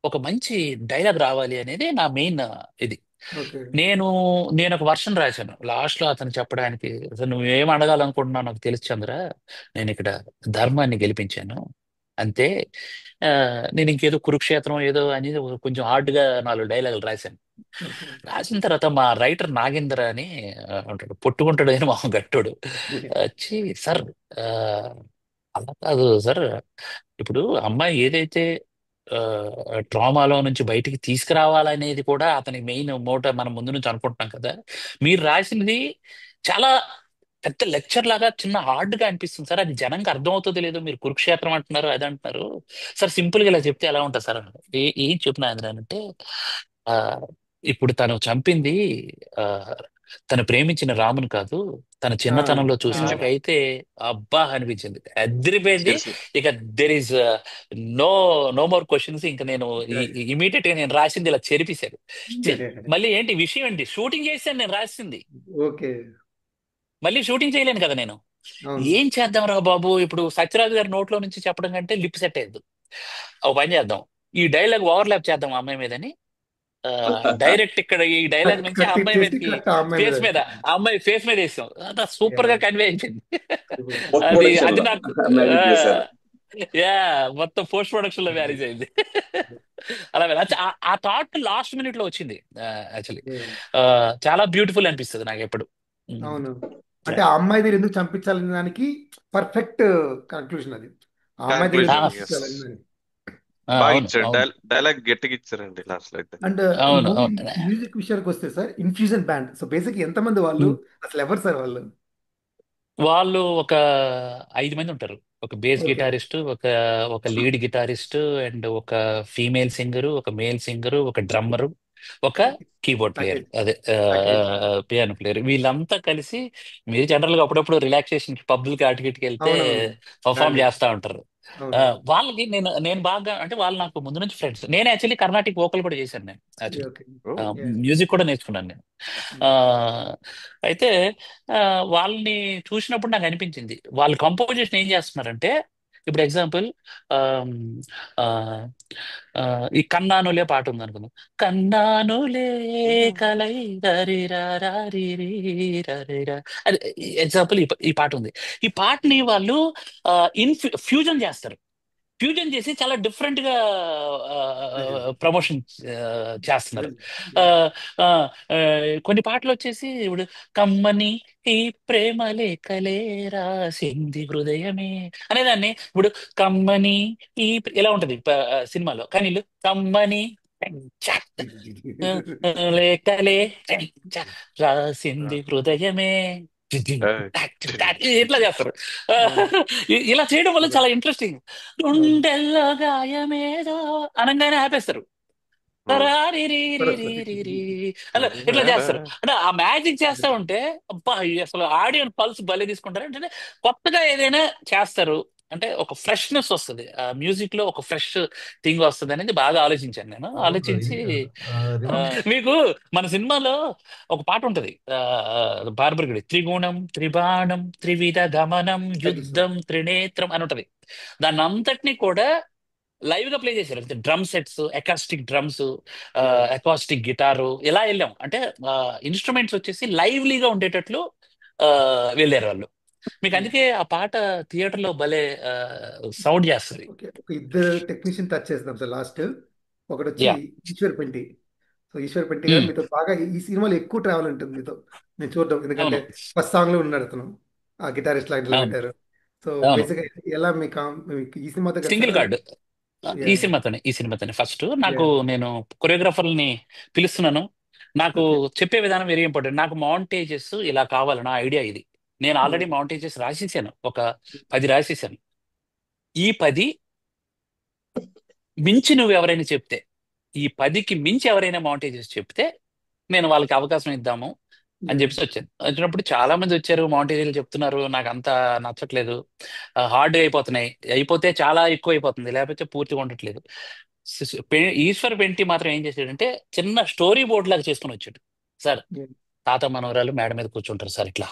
ఒక మంచి డైలాగ్ రావాలి అనేది నా మెయిన్ ఇది. ఓకే. నేను నేను ఒక వర్షన్ రాశాను లాస్ట్ లో అతను చెప్పడానికి, అసలు నువ్వేం అడగాలనుకుంటున్నావు నాకు తెలుసు చంద్ర, నేను ఇక్కడ ధర్మాన్ని గెలిపించాను అంతే. ఆ, నేను ఇంకేదో కురుక్షేత్రం ఏదో అనేది కొంచెం హార్డ్ గా 4 డైలాగులు రాశాను. ఓకే. రాసిన తర్వాత మా రైటర్ నాగేంద్ర అని ఉంటాడు, పొట్టుకుంటాడు అని మా గట్టుడు వచ్చి సార్ ఆ, అలా కాదు సార్, ఇప్పుడు అమ్మాయి ఏదైతే ట్రామాలో నుంచి బయటికి తీసుకురావాలనేది కూడా అతని మెయిన్ మోటో మనం ముందు నుంచి అనుకుంటున్నాం కదా. మీరు రాసినది చాలా పెద్ద లెక్చర్ లాగా చిన్న హార్డ్ గా అనిపిస్తుంది సార్. అది జనంకి అర్థం అవుతుందో లేదో, మీరు కురుక్షేత్రం అంటున్నారు అది అంటున్నారు సార్, సింపుల్ గా ఇలా చెప్తే ఎలా ఉంటుంది సార్ అన్నాడు. ఏం చెప్పిన అంటే ఆ, ఇప్పుడు తను చంపింది ఆ, తను ప్రేమించిన రాముని కాదు, తన ఆ, చిన్నతనంలో ఆ, చూసినకైతే అబ్బా అనిపించింది, అదిరిపోయింది. సీరియస్లీ. ఇక there is no no more questions. ఇంకా నేను ఇమీడియట్ గా నేను రాసింది ఇలా చెరిపేశాను. మళ్ళీ ఏంటి విషయం ఏంటి, షూటింగ్ చేశాను నేను రాసింది, ఓకే. మళ్ళీ షూటింగ్ చేయలేను కదా నేను. అవును. ఏం చేద్దాం రా బాబు, ఇప్పుడు సత్యరాజు గారి నోట్లో నుంచి చెప్పడం కంటే లిప్ సెట్ అయ్యద్దు. ఒక పని చేద్దాం, ఈ డైలాగ్ ఓవర్లాప్ చేద్దాం ఆ అమ్మాయి మీదని. డైరెక్ట్ ఇక్కడ ఈ డైలాగ్ నుంచి ఆ కట్ అమ్మాయి ఇచ్చేసి మీదకి కరెక్ట్ ఆ అమ్మాయి మీద. ఆ అమ్మాయి ఫేస్ మీద వేసాం. అంతా సూపర్ గా కన్వే అయిపోయింది. పోస్ట్ అది ప్రొడక్షన్ అది లో నాకు మ్యాజిక్ చేశారు. యా మొత్తం పోస్ట్ ప్రొడక్షన్ లో మ్యారేజ్ అయింది. అలా ఆ థాట్ లాస్ట్ మినిట్ లో వచ్చింది యాక్చువల్లీ. చాలా బ్యూటిఫుల్ అనిపిస్తుంది నాకు ఎప్పుడు. అవును. అంటే ఆ అమ్మాయి దగ్గర ఎందుకు చంపించాలనే దానికి పర్ఫెక్ట్ కన్క్లూజన్ అది. ఆ అమ్మాయి దగ్గర ఎందుకు కన్క్లూజన్. ఎస్. చంపించాలని దాన్ని. బాగా అవును ఇచ్చారు, అవును డైలాగ్ గట్టిగా ఇచ్చారండి లాస్ట్ లో అయితే. అండ్ అవును మూవీ అవును. మ్యూజిక్ విషయానికి వస్తే sir, infusion band. So basic ఎంతమంది వాళ్ళు, ఉమ్. అసలు ఎవరు సార్ వాళ్ళు? వాళ్ళు ఒక 5 మంది ఉంటారు. ఒక బేస్ ఓకే. గిటారిస్ట్, ఒక ఒక లీడ్ గిటారిస్ట్, అండ్ ఒక ఫీమేల్ సింగరు, ఒక మేల్ సింగరు, ఒక డ్రమ్మరు, ఒక కీబోర్డ్ ప్లేయర్, ప్యాకేజ్ అదే ప్యాకేజ్. Piano player. వీళ్ళంతా కలిసి మీరు జనరల్ గా అప్పుడప్పుడు రిలాక్సేషన్ కి పబ్లిక్ ఆటికి వెళ్తే అవునవును. Perform band. చేస్తా ఉంటారు. ఆ, అవునవును. వాళ్ళకి నేను నేను బాగా అంటే వాళ్ళు నాకు ముందు నుంచి ఫ్రెండ్స్. నేను యాక్చువల్లీ కర్ణాటిక్ వోకల్ కూడా చేశాను నేను యాక్చువల్లీ. ఓకే. ఓ యా. మ్యూజిక్ కూడా నేర్చుకున్నాను నేను. ఆ, అయితే వాళ్ళని చూసినప్పుడు నాకు అనిపించింది వాళ్ళు కంపోజిషన్ ఏం చేస్తున్నారంటే, ఇప్పుడు ఎగ్జాంపుల్ ఈ కన్నానులే పాట ఉంది అనుకుందాం. కన్నానులే కలై రరిరా రారిరి రరిరా. అది ఎగ్జాంపుల్ ఈ పాట ఉంది. ఈ పాటని వాళ్ళు ఇన్ ఫ్యూజన్ చేస్తారు. ఫ్యూజన్ చేసి చాలా డిఫరెంట్ గా ప్రమోషన్ చేస్తున్నారు. ఆ, ఆ, ఆ, కొన్ని పాటలు వచ్చేసి ఇప్పుడు కమ్మని ఈ ప్రేమ లేఖలే రాసింది హృదయమే అనేదాన్ని ఇప్పుడు కమ్మని ఇలా ఉంటది సినిమాలో. కానీ వీళ్ళు కమ్మని లేఖలే రాసింది హృదయమే ఇట్లా చేస్తారు. ఆ, ఇలా చేయడం వల్ల చాలా ఇంట్రెస్టింగ్. అవును. గుండెల్లో గాయమేదో అనగానే ఆపేస్తారు. తరారిరిరిరిరిరి. అలా ఇట్లా చేస్తారు. అంటే ఆ మ్యాజిక్ చేస్తా ఉంటే అబ్బా అసలు ఆడియన్ పల్స్ భలే తీసుకుంటారు. అంటే కొత్తగా ఏదైనా చేస్తారు అంటే ఒక ఫ్రెష్నెస్ వస్తుంది ఆ మ్యూజిక్ లో, ఒక ఫ్రెష్ థింగ్ వస్తుంది అనేది బాగా ఆలోచించాను నేను. అవును బ్రో. ఆలోచించి అది మీకు మన సినిమాలో ఒక పాట ఉంటది, బార్బర్గుడి త్రిగుణం త్రిబాణం త్రివిధ గమనం తెలుసు. యుద్ధం త్రినేత్రం అని ఉంటది. దాన్ని అంతటినీ కూడా లైవ్ గా ప్లే చేశారు. Drum sets, acoustic drums, yeah. Acoustic guitar ఇలా వెళ్ళాం. అంటే ఇన్స్ట్రుమెంట్స్ వచ్చేసి లైవ్లీగా ఉండేటట్లు ఆ, వెళ్ళారు వాళ్ళు. మీకు యా. అందుకే ఆ పాట థియేటర్ లో భలే సౌండ్ చేస్తుంది. ఓకే. ఒక ఇద్దరు టెక్నీషియన్ టచ్ చేద్దాం సార్ లాస్ట్. ఒకటి వచ్చి యా. ఈశ్వర్ పెంటి. సో ఈశ్వర్ పెంటి గారు మీతో బాగా ఈ సినిమాలో ఎక్కువ ట్రావెల్ ఉంటుంది మీతో నేను చూడడం, ఎందుకంటే అవును, ఫస్ట్ సాంగ్ లో ఉన్నాడు అతను, ఆ గిటారిస్ట్ లాగా అవును, నిలబెట్టారు. సో అవును. బేసిక్గా ఎలా మీకు ఈ సినిమాతో సింగిల్ కలిసారా కార్డు. యా. ఈ సినిమాతోనే ఫస్ట్ యా. నాకు నేను కొరియోగ్రాఫర్ని పిలుస్తున్నాను. నాకు ఓకే. చెప్పే విధానం వెరీ ఇంపార్టెంట్. నాకు మౌంటేజెస్ ఇలా కావాలి, నా ఐడియా ఇది. నేను యా. ఆల్రెడీ మౌంటేజెస్ రాసేసాను, ఒక 10 రాసేసాను. ఈ 10 మించి నువ్వు ఎవరైనా చెప్తే, ఈ 10కి మించి ఎవరైనా మౌంటేజెస్ చెప్తే నేను వాళ్ళకి అవకాశం ఇద్దాము అని యా. చెప్పేసి వచ్చాను. వచ్చినప్పుడు చాలా మంది వచ్చారు, మౌంటేజీలు చెప్తున్నారు. నాకు అంత నచ్చట్లేదు, హార్డ్ అయిపోతున్నాయి. అయిపోతే చాలా ఎక్కువ అయిపోతుంది, లేకపోతే పూర్తిగా ఉండట్లేదు. ఈశ్వర్ పెంటి మాత్రం ఏం చేశాడంటే చిన్న స్టోరీ బోర్డ్ లాగా చేసుకుని వచ్చాడు. Sir, yeah. తాత మనవరాలు మేడ మీద కూర్చుంటారు సార్. ఇట్లా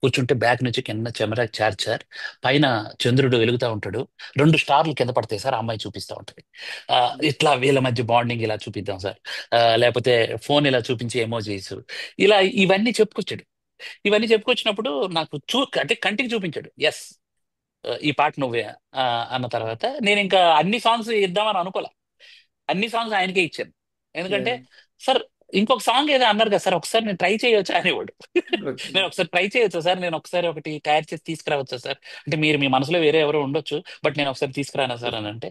కూర్చుంటే బ్యాక్ నుంచి కింద కెమెరా చార్జ్ సార్, పైన చంద్రుడు వెలుగుతా ఉంటాడు, 2 స్టార్లు కింద పడతాయి సార్, ఆ అమ్మాయి చూపిస్తా ఉంటది. ఆ, ఇట్లా వీళ్ళ మధ్య బాండింగ్ ఇలా చూపిద్దాం సార్. లేకపోతే ఫోన్ ఇలా చూపించి ఎమోజీస్ ఇలా ఇవన్నీ చెప్పుకొచ్చాడు. ఇవన్నీ చెప్పుకొచ్చినప్పుడు నాకు అంటే కంటికి చూపించాడు. ఎస్, ఈ పాట నువ్వే అన్న తర్వాత నేను ఇంకా అన్ని సాంగ్స్ ఇద్దామని అనుకోలే. అన్ని సాంగ్స్ ఆయనకే ఇచ్చాను. యా. ఎందుకంటే సార్ ఇంకొక సాంగ్ ఏదో అన్నారు కదా సార్, ఒకసారి నేను ట్రై చేయొచ్చా అనేవాడు. ఓకే. నేను ఒకసారి ట్రై చేయొచ్చా సార్, నేను ఒకసారి ఒకటి తయారు చేసి తీసుకురావచ్చా సార్ అంటే, మీరు మీ మనసులో వేరే ఎవరో ఉండొచ్చు, బట్ నేను ఒకసారి తీసుకురానా సార్ అని అంటే,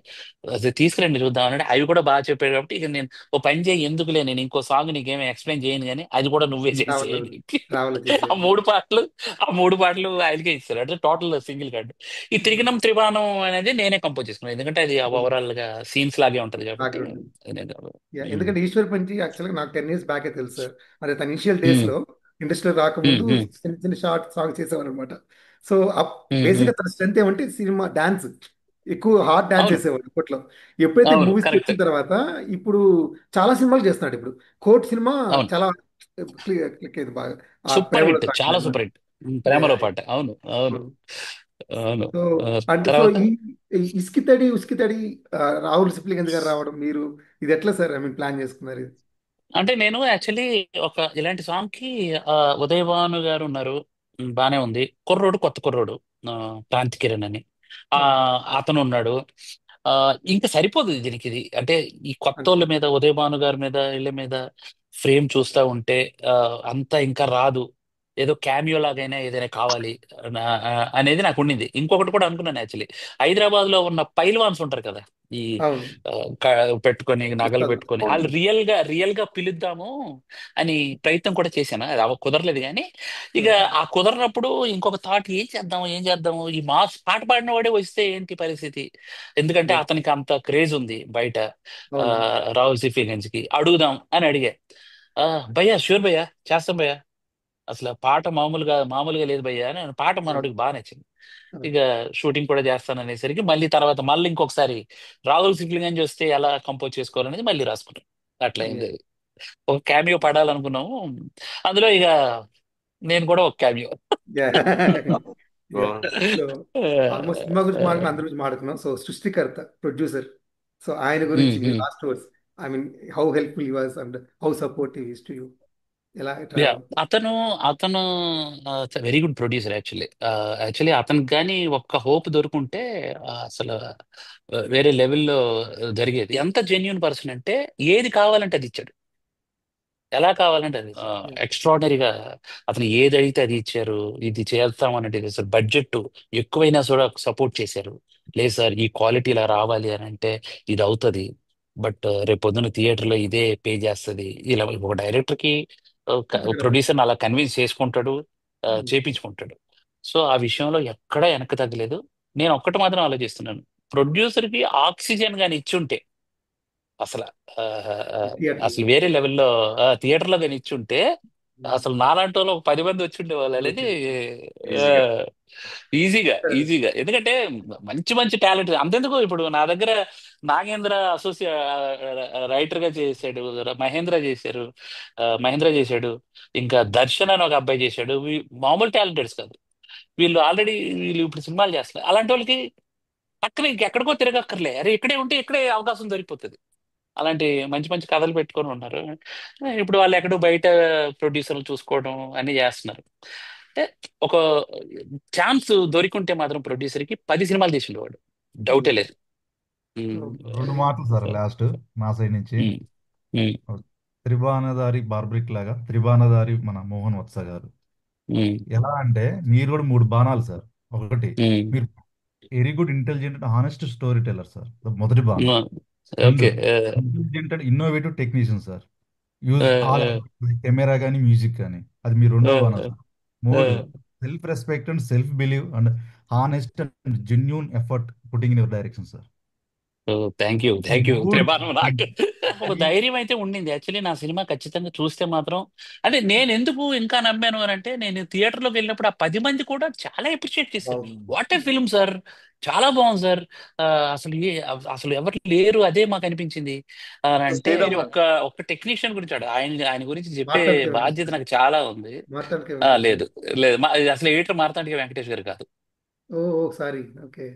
అది తీసుకురండి చూద్దాం అంటే అవి కూడా బాగా చెప్పాడు. కాబట్టి ఇక నేను ఓ పని చేయి, ఎందుకులే నేను ఇంకో సాంగ్ నీకేమీ ఎక్స్ప్లెయిన్ చేయను కానీ అది కూడా నువ్వే ట్రావెల్ చేసేయాలి. ట్రావెల్ ఆ చేసేయండి. 3 పాటలు ఆ 3 పాటలు ఆయనకే ఇస్తారు. అంటే టోటల్ సింగిల్ కార్డు. ఈ త్రిగణం త్రిబాణం అనేది నేనే కంపోజ్ చేసుకున్నాను, ఎందుకంటే అది ఓవరాల్ గా సీన్స్ లాగే ఉంటది కాబట్టి. బ్యాక్గ్రౌండ్. నేను- యా, ఉమ్, ఎందుకంటే ఈశ్వర్ పంచి యాక్చువల్గా నాకు 10 years బ్యాకే తెలుసు సార్. మరి తన ఇనిషియల్ డేస్ ఉమ్, లో ఇండస్ట్రీలో రాకముందు ఉమ్, ఉమ్, చిన్న చిన్న షార్ట్ సాంగ్ చేసేవారు అనమాట. సో ఉమ్, బేసిక్గా ఉమ్. తన స్ట్రెంత్ ఏమంటే సినిమా డాన్స్, ఎక్కువ హార్డ్ డాన్స్ అవును, చేసేవాడు అప్పట్లో. ఎప్పుడైతే అవును, మూవీస్కి కరెక్ట్. వచ్చిన తర్వాత ఇప్పుడు చాలా సినిమాలు చేస్తున్నాడు. ఇప్పుడు కోర్ట్ సినిమా అవును, చాలా క్లిక్ అయింది బాగా, ఆ సూపర్ ప్రేమలో హిట్, సాంగ్ చాలా అనమాట. Super hit. ప్రేమలో పాట, అవును, అవును, అవును. సో ఆ, అంటే సో తర్వాత ఈ ఇస్కితడి ఉస్కితడి రాహుల్ సిప్లిగంజ్ గారు రావడం, మీరు ఇది ఎట్లా సార్ ఐ మీన్ ప్లాన్ చేసుకున్నారు ఇది? అంటే నేను యాక్చువల్లీ ఒక ఇలాంటి సాంగ్ కి ఉదయ్ భాను గారు ఉన్నారు, బానే ఉంది. కుర్రోడు, కొత్త కుర్రోడు, ఆ, క్రాంతి కిరణ్ అని ఆ ఓకే. అతను ఉన్నాడు. ఆ ఇంకా సరిపోదు దీనికి ఇది. అంటే ఈ కొత్త అంతే. వాళ్ళ మీద, ఉదయ్ భాను గారి మీద, వీళ్ళ మీద ఫ్రేమ్ చూస్తా ఉంటే అంతా ఇంకా రాదు. ఏదో క్యామియో లాగైనా ఏదైనా కావాలి అనేది నాకు ఉండింది. ఇంకొకటి కూడా అనుకున్నాను యాక్చువల్లీ. హైదరాబాద్ లో ఉన్న పైల్వాన్స్ ఉంటారు కదా, ఈ అవును. పెట్టుకొని నగలు పుస్తకాలు. పెట్టుకొని వాళ్ళు రియల్ గా పిలుద్దాము అని ప్రయత్నం కూడా చేశాను. అది కుదరలేదు. కానీ ఇక ఆ కుదరనప్పుడు ఇంకొక థాట్, ఏం చేద్దాము ఈ మాస్ పాట పాడిన వాడే వస్తే ఏంటి పరిస్థితి, ఎందుకంటే Yes. అతనికి అంత క్రేజ్ ఉంది బయట. ఆ, అవును. రాహుల్ సిఫిగంజ్ కి అడుగుదాం అని అడిగా. ఆ, భయ్యా షూర్ భయ్యా, చేస్తాం భయ్యా, అసలు పాట మామూలుగా లేదు భయ్యా అని. పాట మనోడికి బాగా నచ్చింది. ఇక షూటింగ్ కూడా చేస్తాను అనేసరికి మళ్ళీ ఇంకొకసారి రాహుల్ సిఫిగంజ్ వస్తే ఎలా కంపోజ్ చేసుకోవాలనేది మళ్ళీ రాసుకున్నాం. అట్లా అయింది Yeah. అది. ఒక క్యామియో పడాలనుకున్నాము. అందులో ఇక నేను కూడా ఒక cameo. Yeah. Yeah. So almost cinema గురించి మాట్లాడుకున్నాం, అందరి గురించి మాట్లాడుకున్నాం. సో సృష్టికర్త, ప్రొడ్యూసర్, సో ఆయన గురించి మీ last words, I mean how helpful he was and how supportive is to you, ఎలా యా, ట్రావెలింగ్. అతను అతను వెరీ గుడ్ ప్రొడ్యూసర్ యాక్చువల్లీ. అతనికి కానీ ఒక్క హోప్ దొరుకుంటే అసలు వేరే లెవెల్లో జరిగేది. ఎంత జెన్యున్ పర్సన్ అంటే ఏది కావాలంటే అది ఇచ్చాడు, ఎలా కావాలంటే అది. ఎక్స్ట్రాడినరీగా అతను ఏది అడిగితే అది ఇచ్చారు. ఇది చేస్తామన్నట్టు అసలు బడ్జెట్ ఎక్కువైనా కూడా సపోర్ట్ చేశారు. లేదు సార్, ఈ క్వాలిటీ ఇలా రావాలి అని అంటే ఇది అవుతుంది, బట్ రేపు పొద్దున్న థియేటర్లో ఇదే పే చేస్తుంది. ఇలా ఒక డైరెక్టర్కి ప్రొడ్యూసర్ని అలా కన్విన్స్ చేసుకుంటాడు, చేపించుకుంటాడు. సో ఆ విషయంలో ఎక్కడా వెనక్కి తగ్గలేదు. నేను ఒక్కటి మాత్రం ఆలోచిస్తున్నాను, ప్రొడ్యూసర్కి ఆక్సిజన్ కానీ ఇచ్చుంటే అసలు ఆ, ఆ, థియేటర్ అసలు వేరే లెవెల్లో థియేటర్లో కానీ ఇచ్చుంటే అసలు నాలాంటి వాళ్ళు ఒక 10 మంది వచ్చి ఉండేవాళ్ళు అనేది. ఈజీగా. ఈజీగా ఎందుకంటే మంచి మంచి టాలెంట్ అంతెందుకు, ఇప్పుడు నా దగ్గర నాగేంద్ర రైటర్ గా చేశాడు, మహేంద్ర చేశాడు, ఇంకా దర్శన్ అని ఒక అబ్బాయి చేశాడు. మామూలు టాలెంటెడ్స్ కాదు వీళ్ళు. ఆల్రెడీ వీళ్ళు ఇప్పుడు సినిమాలు చేస్తున్నారు. అలాంటి వాళ్ళకి పక్కన ఇంకెక్కడికో తిరగక్కర్లే, అరే ఇక్కడే ఉంటే ఇక్కడే అవకాశం దొరికిపోతుంది. అలాంటి మంచి మంచి కథలు పెట్టుకొని ఉన్నారు. ఇప్పుడు వాళ్ళు ఎక్కడో బయట ప్రొడ్యూసర్లు చూసుకోవడం అన్ని చేస్తున్నారు. అంటే ఒక ఛాన్స్ దొరికింటే మాత్రం ప్రొడ్యూసర్కి 10 సినిమాలు తీసిండు వాడు, డౌటే లేదు. ఉమ్, రెండు మాటలు సార్ లాస్ట్ నా సైడ్ నుంచి. ఉమ్, ఉమ్, త్రిబాణధారి బార్బ్రిక్ లాగా త్రిబాణధారి మన మోహన్ వత్స గారు. ఉమ్, ఎలా అంటే మీరు కూడా మూడు బాణాలు సార్. ఒకటి, ఉమ్, మీరు very good intelligent honest story teller sir, మొదటి బాణం. ఉమ్. రెండు, okay. Intelligent and innovative technician sir. Use all camera కానీ మ్యూజిక్ కానీ, అది మీ రెండో బాణం సార్. మూడు, self respect and self believe and honest and genuine effort putting in your direction sir. Thank you మూడు త్రిభానం. నాకు ఒక ధైర్యం అయితే ఉండింది యాక్చువల్లీ. నా సినిమా ఖచ్చితంగా చూస్తే మాత్రం, అంటే నేను ఎందుకు ఇంకా నమ్మాను అని అంటే, నేను థియేటర్లోకి వెళ్ళినప్పుడు ఆ 10 మంది కూడా చాలా అప్రిషియేట్ చేశారు. వాట్ ఏ ఫిల్మ్ సార్, చాలా బాగుంది సార్, ఆ, అసలు అసలు ఎవరు లేరు అదే మాకు అనిపించింది అని అంటే. శ్రీరామ్ ఒక్క టెక్నీషియన్ గురించి ఆయన గురించి చెప్పే మార్తాండ్ కే బాధ్యత వెంకటేష్, నాకు చాలా ఉంది. మార్తాండ్ కే వెంకటేష్. లేదు లేదు, అసలు ఎడిటర్ మార్తాండిక వెంకటేష్ గారు కాదు. Oh sorry, okay.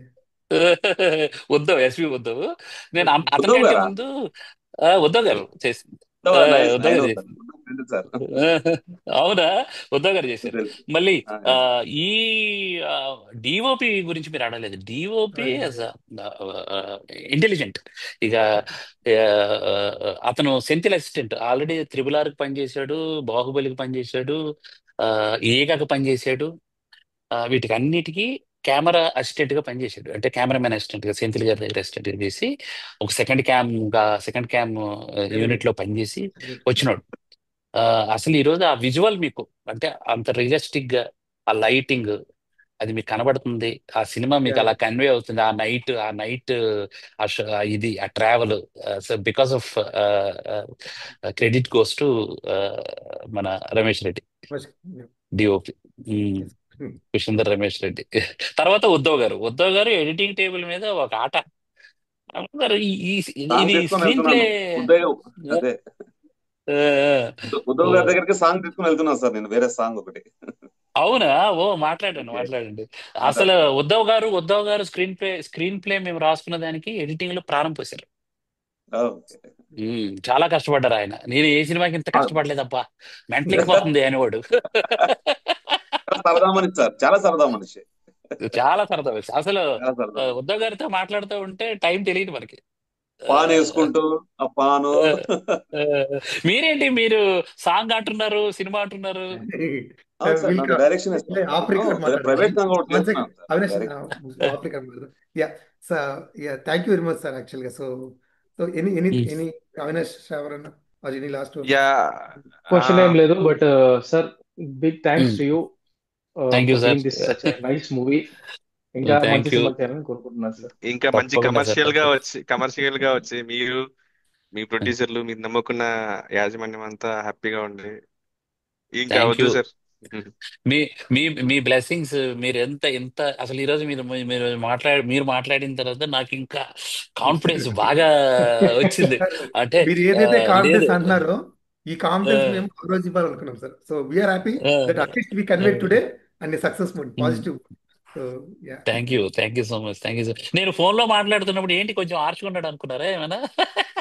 Uddhav, SV Uddhav. నేను ఓకే. అతని ఉద్ధవ్ కంటే గారా? ముందు ఉద్ధవ్ గారు చేసింది. నైస్, ఉద్ధవ్ ఐ గారు నో చేసింది. సార్. అవునా, ఉద్ధవ్ గారు చేశారు. తెలుసు. మళ్ళీ ఆ, ఈ డిఓపి గురించి మీరు అడగలేదు. DOP as intelligent. ఇక అతను సెంథిల్ అసిస్టెంట్, ఆల్రెడీ త్రిబుల్ ఆర్కి పనిచేశాడు, బాహుబలికి పనిచేశాడు, ఈగకు పనిచేశాడు. వీటికి అన్నిటికీ కెమెరా అసిస్టెంట్ గా పనిచేశాడు. అంటే కెమెరామెన్ అసిస్టెంట్ గా సెంథిల్ గారి దగ్గర అసిస్టెంట్ గా చేసి ఒక సెకండ్ క్యామ్ యూనిట్ లో పనిచేసి వచ్చినాడు. ఆ, అసలు ఈరోజు ఆ విజువల్ మీకు అంటే అంత రియలిస్టిక్ గా, ఆ లైటింగ్ అది మీకు కనబడుతుంది. ఆ సినిమా మీకు అలా కన్వే అవుతుంది. ఆ నైట్ ఇది ఆ travel. So because of credit goes to మన రమేష్ రెడ్డి, డిఓపి, కృష్ణందర్ రమేష్ రెడ్డి. తర్వాత ఉద్ధవ్ గారు ఎడిటింగ్ టేబుల్ మీద ఒక ఆట. అందరూ సాంగ్ ఇది తీసుకొని స్క్రీన్ ప్లే. వెళ్తున్నాను. అదే ఉద్ధవ్ గారి దగ్గరికి సాంగ్ తీసుకొని వెళ్తున్నాను సార్ నేను, వేరే సాంగ్ ఒకటి. అవునా, మాట్లాడండి ఓకే. మాట్లాడండి. అసలు ఉద్ధవ్ గారు స్క్రీన్ ప్లే మేము రాసుకున్న దానికి ఎడిటింగ్ లో ప్రాణం పోశారు. ఓకే. చాలా కష్టపడ్డారు ఆయన. నేను ఏ సినిమాకి ఇంత కష్టపడలేదబ్బా, మెంటలెక్కిపోతుంది అనేవాడు. చాలా సరదా మనిషి సార్, చాలా సరదా మనిషి. చాలా సరదా అసలు. చాలా సరదా మనిషి. ఉద్ధవ్ గారితో మాట్లాడుతూ ఉంటే టైం తెలియదు మనకి. పాన్ వేసుకుంటూ ఆ పాను. మీరేంటి, మీరు సాంగ్ అంటున్నారు, సినిమా అంటున్నారు. అవును సార్, విల్ నాకు డైరెక్షన్ ఇస్తాం. ఆఫ్ రికార్డ్ మాట్లాడదాం. ప్రైవేట్ గా కూడా వన్ చేస్తున్నాను second sir Avinash, direction. Off record మాట్లాడదాం. Yeah yeah, thank you very much sir యాక్చువల్గా. So so any any any Avinash శ్రావరన్న or any last words? Yeah question ఏం లేదు, but sir, big thanks to you thank you for sir. Giving this such nice movie. ఇంకా థ్యాంక్ మంచి యూ. సినిమా చేయాలని కోరుకుంటున్నాను సార్. ఇంకా మంచి తప్పకుండా సార్, తప్పకుండా. కమర్షియల్ గా వచ్చి మీరు, మీ ప్రొడ్యూసర్లు, మీరు నమ్ముకున్న యాజమాన్యం అంతా హ్యాపీగా ఉండి ఇంకా థ్యాంక్ వద్దు you. Sir. Me me me blessings, మీరు ఎంత అసలు ఈరోజు మీరు మాట్లాడిన తర్వాత నాకు ఇంకా కాన్ఫిడెన్స్ బాగా వచ్చింది. సార్, అంటే మీరు ఏదైతే లేదు. కాన్ఫిడెన్స్ అంటున్నారో ఈ కాన్ఫిడెన్స్ మేము ఆ రోజు ఇవ్వాలనుకున్నాం sir. So we are happy that at least we convey today and success mood positive. So yeah, thank you so much. నేను ఫోన్ లో మాట్లాడుతున్నప్పుడు ఏంటి కొంచెం ఆర్చుకున్నాడు అనుకున్నారా ఏమైనా?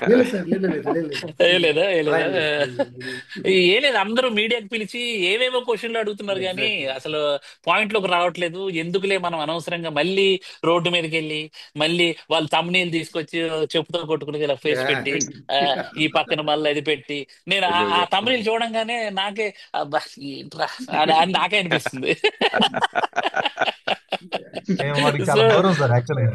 లేదు సార్, లేదు లేదు లేదు లేదు ఏ లేదా ఏ అలా లేదా ఏం లేదు, లేదు, లేదు. ఏ లేదు, అందరూ మీడియాకి పిలిచి ఏవేవో క్వశ్చన్లు అడుగుతున్నారు కానీ ఎగ్జాక్ట్లీ. అసలు పాయింట్ లోకి రావట్లేదు. ఎందుకులే మనం అనవసరంగా మళ్ళీ రోడ్డు మీదకి వెళ్ళి మళ్ళీ వాళ్ళు తమ్మునీళ్ళు తీసుకొచ్చి చెప్పుతో కొట్టుకుని ఇలా ఫేస్ పెట్టి ఈ పక్కన మళ్ళీ అది పెట్టి నేను ఆ తమ్మునీళ్ళు చూడంగానే నాకే అబ్బా, ఏంట్రా అని నాకే అనిపిస్తుంది. వాడికి సో చాలా దూరం సార్ యాక్చువల్గా.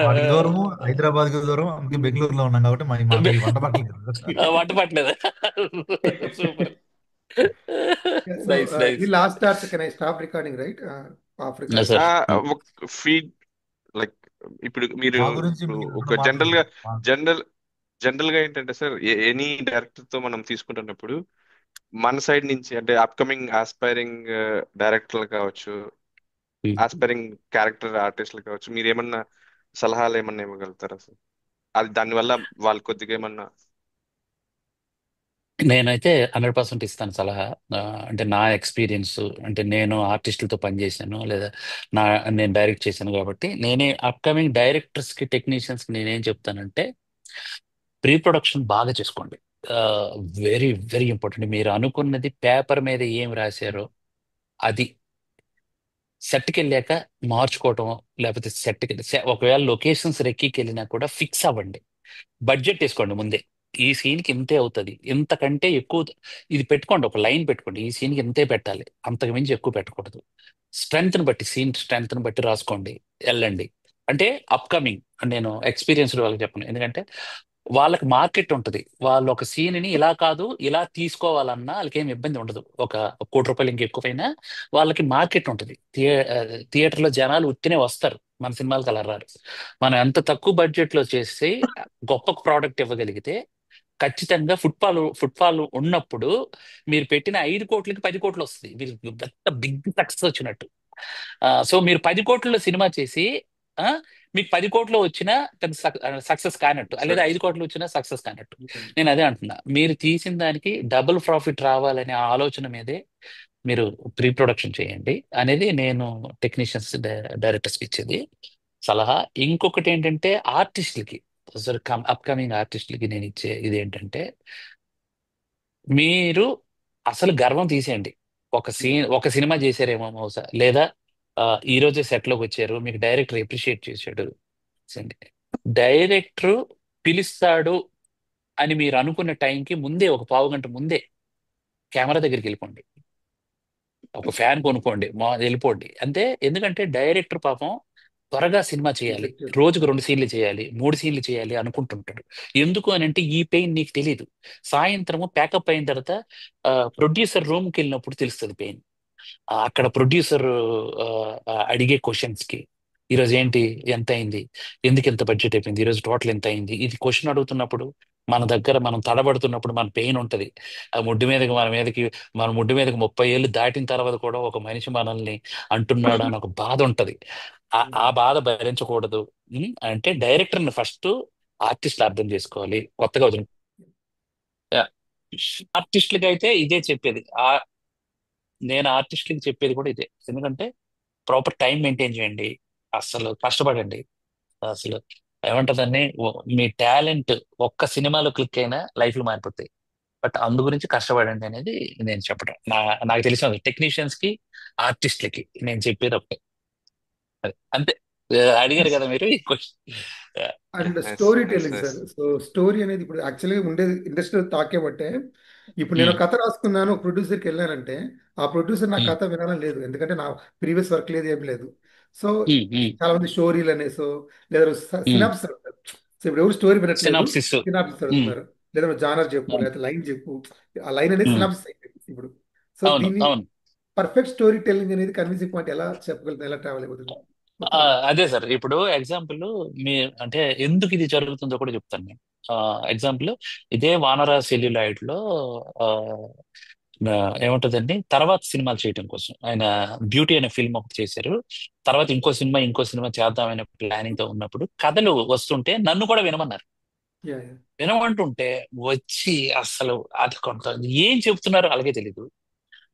వాడికి దూరము, హైదరాబాద్ కి దూరం, అందుకే బెంగళూరులో ఉన్నాం కాబట్టి మాకు ఈ వంట పట్టలేదు. వంట పట్టలేదు. సూపర్. సో నైస్ ఈ nice last dots can I stop recording right? Of record. Sir. Feed like ఇప్పుడు మీరు మా గురించి ఇప్పుడు మీరు ఒక రెండు మాటలు జనరల్ గా సార్. జనరల్ జనరల్ గా ఏంటంటే సార్, ఎనీ డైరెక్టర్ తో మనం తీసుకుంటున్నప్పుడు మన సైడ్ నుంచి అంటే అప్కమింగ్ ఆస్పైరింగ్ డైరెక్టర్లు కావచ్చు, ఆస్పైరింగ్ క్యారెక్టర్ ఆర్టిస్టులు కావచ్చు, మీరు ఏమన్నా సలహాలు ఏమన్నా ఇవ్వగలుగుతారా సార్? అది దానివల్ల వాళ్ళు కొద్దిగా ఏమన్నా. నేనైతే 100% ఇస్తాను సలహా. అంటే నా ఎక్స్పీరియన్స్, అంటే నేను ఆర్టిస్టులతో పనిచేశాను లేదా నా నేను డైరెక్ట్ చేశాను కాబట్టి నేనే అప్కమింగ్ డైరెక్టర్స్కి టెక్నీషియన్స్కి నేనేం చెప్తానంటే ప్రీ ప్రొడక్షన్ బాగా చేసుకోండి. Very very important. మీరు అనుకున్నది పేపర్ మీద ఏం రాశారో అది సెట్కి వెళ్ళాక మార్చుకోవటం, లేకపోతే ఒకవేళ లొకేషన్స్ రెక్కికి వెళ్ళినా కూడా ఫిక్స్ అవ్వండి. బడ్జెట్ వేసుకోండి ముందే. ఈ సీన్కి ఇంతే అవుతుంది, ఇంతకంటే ఎక్కువ ఇది పెట్టుకోండి. ఒక లైన్ పెట్టుకోండి, ఈ సీన్కి ఇంతే పెట్టాలి, అంతకు మించి ఎక్కువ పెట్టకూడదు. స్ట్రెంగ్త్ని బట్టి, సీన్ స్ట్రెంగ్త్ని బట్టి రాసుకోండి, వెళ్ళండి. అంటే అప్కమింగ్ నేను ఎక్స్పీరియన్స్డ్ వాళ్ళకి చెప్పను, ఎందుకంటే వాళ్ళకి మార్కెట్ ఉంటుంది. వాళ్ళు ఒక సీన్ని ఇలా కాదు ఇలా తీసుకోవాలన్నా వాళ్ళకి ఏమి ఇబ్బంది ఉండదు. ఒక 1 కోటి రూపాయలు ఇంకెక్కువైనా వాళ్ళకి మార్కెట్ ఉంటుంది. థియేటర్లో జనాలు ఉత్తినే వస్తారు, మన సినిమాలకు అలా రారు. మనం ఎంత తక్కువ బడ్జెట్ లో చేసి గొప్ప ప్రోడక్ట్ ఇవ్వగలిగితే ఖచ్చితంగా ఫుట్ఫాల్ ఉన్నప్పుడు మీరు పెట్టిన 5 కోట్లకి 10 కోట్లు వస్తుంది. మీరు పెద్ద బిగ్ సక్సెస్ వచ్చినట్టు. సో మీరు 10 కోట్లలో సినిమా చేసి ఆ, మీకు 10 కోట్లు వచ్చినా పెద్ద సక్సెస్ కానట్టు, లేదా 5 కోట్లు వచ్చినా సక్సెస్ కానట్టు. నేను అదే అంటున్నా, మీరు తీసిన దానికి డబుల్ ప్రాఫిట్ రావాలనే ఆలోచన మీదే మీరు ప్రీ ప్రొడక్షన్ చేయండి అనేది నేను టెక్నీషియన్స్ డైరెక్టర్స్కి ఇచ్చేది సలహా. ఇంకొకటి ఏంటంటే ఆర్టిస్టులకి, అప్కమింగ్ ఆర్టిస్టులకి నేను ఇచ్చే ఇది ఏంటంటే మీరు అసలు గర్వం తీసేయండి. ఒక సినిమా చేశారేమో బహుశా, లేదా ఈ రోజే సెట్ లోకి వచ్చారు, మీకు డైరెక్టర్ ఎప్రిషియేట్ చేశాడు. డైరెక్టర్ పిలుస్తాడు అని మీరు అనుకున్న టైంకి ముందే, ఒక పావు గంట ముందే కెమెరా దగ్గరికి వెళ్ళిపోండి, ఒక ఫ్యాన్ కొనుక్కోండి, వెళ్ళిపోండి అంతే. ఎందుకంటే డైరెక్టర్ పాపం త్వరగా సినిమా చేయాలి, రోజుకు 2 సీన్లు చేయాలి, 3 సీన్లు చేయాలి అనుకుంటుంటాడు. ఎందుకు అని అంటే ఈ పెయిన్ నీకు తెలియదు. సాయంత్రము ప్యాకప్ అయిన తర్వాత ప్రొడ్యూసర్ రూమ్కి వెళ్ళినప్పుడు తెలుస్తుంది పెయిన్. అక్కడ ప్రొడ్యూసర్ అడిగే క్వశ్చన్స్ కి, ఈరోజు ఏంటి, ఎంత అయింది, ఎందుకు ఎంత బడ్జెట్ అయిపోయింది, ఈరోజు టోటల్ ఎంత అయింది, ఇది క్వశ్చన్ అడుగుతున్నప్పుడు మన దగ్గర మనం తడబడుతున్నప్పుడు మన పెయిన్ ఉంటది. ఆ ముడ్డు మీదకి 30 ఏళ్ళు దాటిన తర్వాత కూడా ఒక మనిషి మనల్ని అంటున్నాడు అని ఒక బాధ ఉంటది. ఆ బాధ భరించకూడదు. అంటే డైరెక్టర్ని ఫస్ట్ ఆర్టిస్ట్లు అర్థం చేసుకోవాలి. కొత్తగా వదిలి ఆర్టిస్టులకి అయితే ఇదే చెప్పేది. నేను ఆర్టిస్టులకి చెప్పేది కూడా ఇదే. ఎందుకంటే ప్రాపర్ టైం మెయింటైన్ చేయండి, అసలు కష్టపడండి. అసలు ఏమంటదని, మీ టాలెంట్ ఒక్క సినిమాలో క్లిక్ అయినా లైఫ్లు మారిపోతాయి. బట్ అందు గురించి కష్టపడండి అనేది నేను చెప్పడం. నాకు తెలిసిన టెక్నీషియన్స్ కి, ఆర్టిస్టులకి నేను చెప్పేది ఒకటే. అంతే. అడిగారు కదా మీరు ఈ question. And nice story nice telling nice. Sir. So story అనేది ఇప్పుడు యాక్చువల్గా ఉండేది ఇండస్ట్రీలో తాకేబట్టే. ఇప్పుడు నేను ఒక కథ రాసుకున్నాను, ఒక ప్రొడ్యూసర్కి వెళ్ళానంటే ఆ ప్రొడ్యూసర్ నా కథ వినాలని లేదు, ఎందుకంటే నా ప్రీవియస్ వర్క్ లేదు, ఏం లేదు. సో చాలా మంది స్టోరీలు అనేసో లేదా సినాప్స్ అడుగుతారు. సో ఇప్పుడు ఎవరు స్టోరీ వినట్లేదు, సినాప్సిస్. సినాప్స్ అడుగుతున్నారు. లేదా జానర్ చెప్పు, అవును. లేదా లైన్ చెప్పు. ఆ లైన్ అనేది ఉమ్, సినాప్స్ అయిపోయింది ఇప్పుడు. సో అవును దీన్ని అవును. పర్ఫెక్ట్ స్టోరీ టెల్లింగ్ అనేది కన్విన్సింగ్ పాయింట్ ఎలా చెప్పగలుగుతుంది, ఎలా ట్రావెల్ అయిపోతుంది ఆ, మొత్తం? అదే సార్, ఇప్పుడు ఎగ్జాంపుల్ మీ అంటే ఎందుకు ఇది జరుగుతుందో కూడా చెప్తాను నేను. ఎగ్జాంపుల్, ఇదే వానర సెల్యులాయిడ్ లో ఆ, ఆ, ఏముంటదండి, తర్వాత సినిమాలు చేయడం కోసం ఆయన బ్యూటీ అనే ఫిల్మ్ ఒకటి చేశారు. తర్వాత ఇంకో సినిమా చేద్దామనే ప్లానింగ్ తో ఉన్నప్పుడు కథలు వస్తుంటే నన్ను కూడా వినమన్నారు. యా. వినమంటుంటే వచ్చి అసలు అది కొంత ఏం చెప్తున్నారో అలాగే తెలీదు,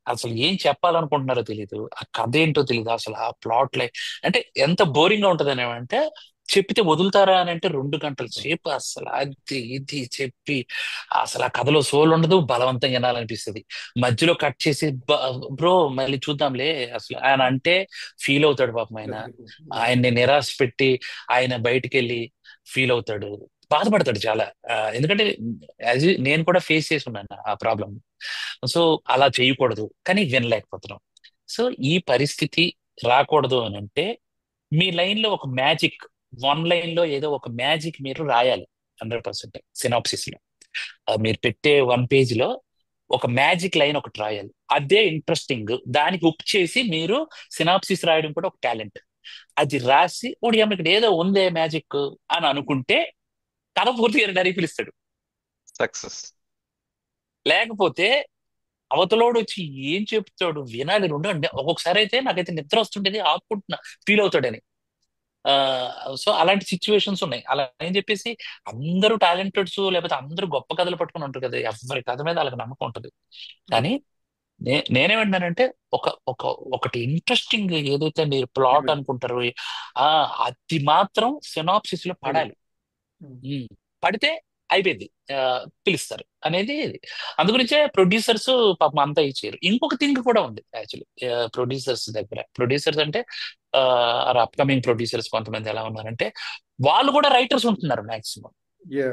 అసలు ఏం చెప్పాలనుకుంటున్నారో తెలియదు, ఆ కథ ఏంటో తెలియదు, అసలు ఆ ప్లాట్ లైన్ అంటే ఎంత బోరింగ్ గా ఉంటది అంటే చెప్పితే వదులుతారా అని అంటే 2 గంటల సేపు అసలు అది ఇది చెప్పి అసలు ఆ కథలో సోల్ ఉండదు, బలవంతంగా వినాలనిపిస్తుంది. మధ్యలో కట్ చేసి బ్రో మళ్ళీ చూద్దాంలే అసలు ఆయన అంటే ఫీల్ అవుతాడు పాపం ఆయన. ఆయన్ని నిరాశ పెట్టి ఆయన బయటికి వెళ్ళి ఫీల్ అవుతాడు, బాధపడతాడు చాలా. ఎందుకంటే నేను కూడా ఫేస్ చేసి ఉన్నాను ఆ ప్రాబ్లం. సో అలా చేయకూడదు కానీ వినలేకపోతున్నాం. సో ఈ పరిస్థితి రాకూడదు అని అంటే మీ లైన్ లో ఒక మ్యాజిక్, 1 లైన్ లో ఏదో ఒక మ్యాజిక్ మీరు రాయాలి. 100% సినాప్సిస్ లో మీరు పెట్టే 1 పేజ్ లో ఒక మ్యాజిక్ లైన్ ఒకటి రాయాలి. అదే ఇంట్రెస్టింగ్, దానికి ఉప్ చేసి మీరు సినాప్సిస్ రాయడం కూడా ఒక టాలెంట్. అది రాసి ఓడి ఇక్కడ ఏదో ఉందే మ్యాజిక్ అని అనుకుంటే కథ పూర్తిగా డైరెక్ట్ పిలుస్తాడు. సక్సెస్. లేకపోతే అవతలోడు వచ్చి ఏం చెప్తాడు వినాలి 2 గంటలు. ఒక్కొక్కసారి అయితే నాకైతే నిద్ర వస్తుంటేది ఆపుకుంటున్నా ఫీల్ అవుతాడని. ఆ సో అలాంటి సిచ్యువేషన్స్ ఉన్నాయి. అలా అని చెప్పేసి అందరూ టాలెంటెడ్స్ లేకపోతే అందరూ గొప్ప కథలు పట్టుకుని ఉంటారు కదా, ఎవరి కథ మీద వాళ్ళకి నమ్మకం ఉంటుంది. కానీ నేనేమంటున్నానంటే ఒక ఒక ఒకటి ఇంట్రెస్టింగ్ ఏదైతే మీరు ప్లాట్ అనుకుంటారో ఆ అది మాత్రం సినాప్సిస్ లో పడాలి. ఉమ్, పడితే అయిపోయింది, ఆ, పిలుస్తారు అనేది ఇది. అందుగురించే ప్రొడ్యూసర్స్ పాపం అంతా ఇచ్చారు. ఇంకొక థింగ్ కూడా ఉంది యాక్చువల్లీ ప్రొడ్యూసర్స్ దగ్గర. ప్రొడ్యూసర్స్ అంటే అప్కమింగ్ ప్రొడ్యూసర్స్ కొంతమంది ఎలా ఉన్నారంటే వాళ్ళు కూడా రైటర్స్ ఉంటున్నారు మాక్సిమం. యా.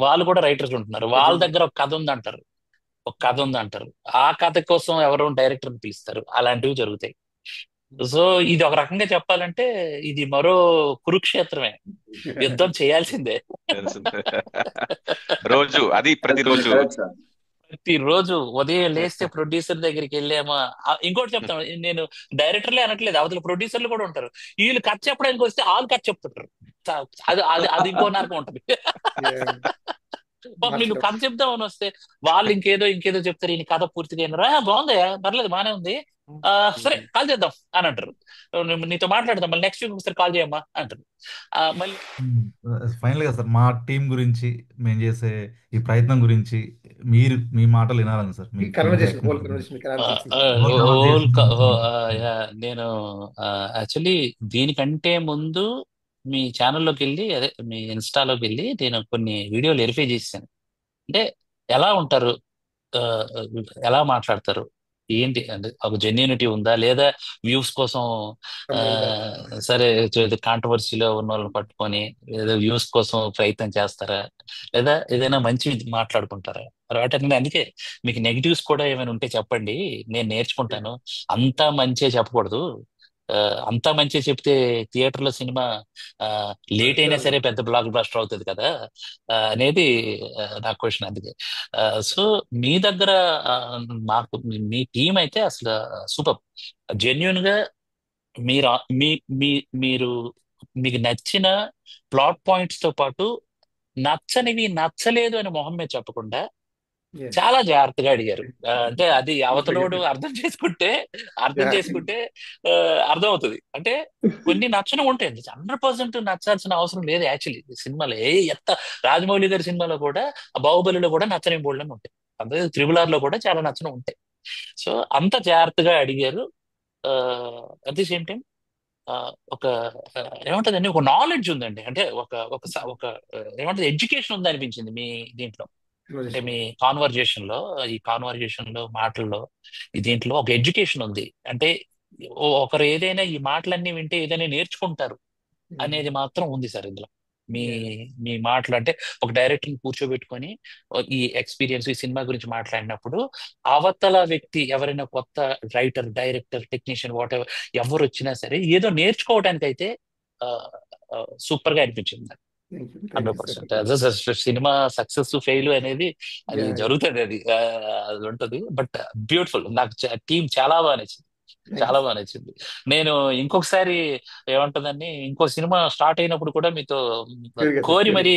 వాళ్ళు కూడా రైటర్స్ ఉంటున్నారు, వాళ్ళ దగ్గర ఒక కథ ఉంది అంటారు. ఆ కథ కోసం ఎవరో డైరెక్టర్ని పిలుస్తారు, అలాంటివి జరుగుతాయి. సో ఇది ఒక రకంగా చెప్పాలంటే ఇది మరో కురుక్షేత్రమే, యుద్ధం చేయాల్సిందే. తెలిసిందే. రోజు అది ప్రతిరోజు. Correct sir. ప్రతిరోజు ఉదయం లేస్తే ప్రొడ్యూసర్ దగ్గరికి వెళ్ళామా. ఇంకోటి చెప్తాను, నేను డైరెక్టర్లే అనట్లేదు, అవతల ప్రొడ్యూసర్లు కూడా ఉంటారు. వీళ్ళు కథ చెప్పడానికి వస్తే వాళ్ళు కథ చెప్తుంటారు. అది అది అది ఇంకో నరకం ఉంటుంది. పాపం నేను కథ చెప్దామని వస్తే వాళ్ళు ఇంకేదో చెప్తారు. ఈయన కథ పూర్తిగా వినరా, బాగుంది పర్లేదు బానే ఉంది, సరే కాల్ చేద్దాం అని అంటారు. నీతో మాట్లాడదాం మళ్ళీ నెక్స్ట్ వీక్ ఒకసారి కాల్ చేయమ్మా అంటారు. మళ్ళీ ఫైనల్ గా సార్ మా టీం గురించి మేము చేసే ఈ ప్రయత్నం గురించి మీ మాటలు వినాలని సార్, మీ ఈ టీం కన్వర్జేషన్, యాక్టింగ్ హోల్ గురించి. కన్వర్జేషన్ మీకు ఎలా అనిపించింది? Whole whole conversation. నేను యాక్చువల్లీ దీనికంటే ముందు మీ ఛానల్లోకి వెళ్ళి, అదే మీ ఇన్స్టాలోకి వెళ్ళి నేను కొన్ని వీడియోలు వెరిఫై చేశాను. అంటే ఎలా ఉంటారు, ఆ, ఎలా మాట్లాడతారు, ఏంటి అంటే ఒక జెన్యూనిటీ ఉందా లేదా వ్యూస్ కోసం ఆ, కమర్దా. సరే కాంట్రవర్సీలో ఉన్న వాళ్ళని పట్టుకొని ఏదో వ్యూస్ కోసం ప్రయత్నం చేస్తారా, లేదా ఏదైనా మంచి మాట్లాడుకుంటారా? వాటి అందుకే మీకు నెగిటివ్స్ కూడా ఏమైనా ఉంటే చెప్పండి, నేను నేర్చుకుంటాను. అంతా మంచే చెప్పకూడదు. ఆ, అంతా మంచి చెప్తే థియేటర్లో సినిమా లేట్ అయినా సరే పెద్ద బ్లాక్ బస్టర్ అవుతుంది కదా, అనేది నా క్వశ్చన్. అందుకే సో మీ దగ్గర ఆ, మాకు మీ టీం అయితే అసలు సూపర్. జెన్యున్ గా మీరు మీ మీ మీరు మీకు నచ్చిన ప్లాట్ పాయింట్స్ తో పాటు నచ్చనివి నచ్చలేదు అని మొహం మీద చెప్పకుండా చాలా జాగ్రత్తగా అడిగారు. అంటే అది అవతలోడు అర్థం చేసుకుంటే ఆ, అర్థం అవుతుంది. అంటే కొన్ని నచ్చని ఉంటాయి, 100% నచ్చాల్సిన అవసరం లేదు యాక్చువల్లీ. సినిమాలో రాజమౌళి గారి సినిమాలో కూడా, ఆ బాహుబలిలో కూడా నచ్చని బోల్డని ఉంటాయి, అదే త్రిబుల్ లో కూడా చాలా నచ్చని ఉంటాయి. సో అంత జాగ్రత్తగా అడిగారు. అట్ ది సేమ్ టైం ఒక ఏమంటదండి, ఒక నాలెడ్జ్ ఉందండి. అంటే ఒక ఏమంటది, ఎడ్యుకేషన్ ఉంది అనిపించింది మీ దీంట్లో. అంటే మీ కాన్వర్జేషన్ లో మాటల్లో ఈ దీంట్లో ఒక ఎడ్యుకేషన్ ఉంది. అంటే ఒకరు ఏదైనా ఈ మాటలన్నీ వింటే ఏదైనా నేర్చుకుంటారు అనేది మాత్రం ఉంది సార్ ఇందులో. మీ Yeah. మీ మాటలు అంటే ఒక డైరెక్టర్ని కూర్చోబెట్టుకొని ఈ ఎక్స్పీరియన్స్ ఈ సినిమా గురించి మాట్లాడినప్పుడు అవతల వ్యక్తి ఎవరైనా కొత్త writer, director, technician, what ever ఎవరు వచ్చినా సరే ఏదో నేర్చుకోవడానికి అయితే సూపర్ గా అనిపించింది నాకు. Thank you. Thank you, sir. 100%. Cinema success fail అనేది అది Yeah, yeah. జరుగుతుంది, అది ఉంటది. బట్ బ్యూటిఫుల్, నాకు టీం చాలా బాగా నచ్చింది, Thank you, చాలా sir. బాగా నచ్చింది. నేను ఇంకొకసారి ఏమంటుందని ఇంకో సినిమా స్టార్ట్ అయినప్పుడు కూడా మీతో Sure గా, sir. కోరి Sure. మరి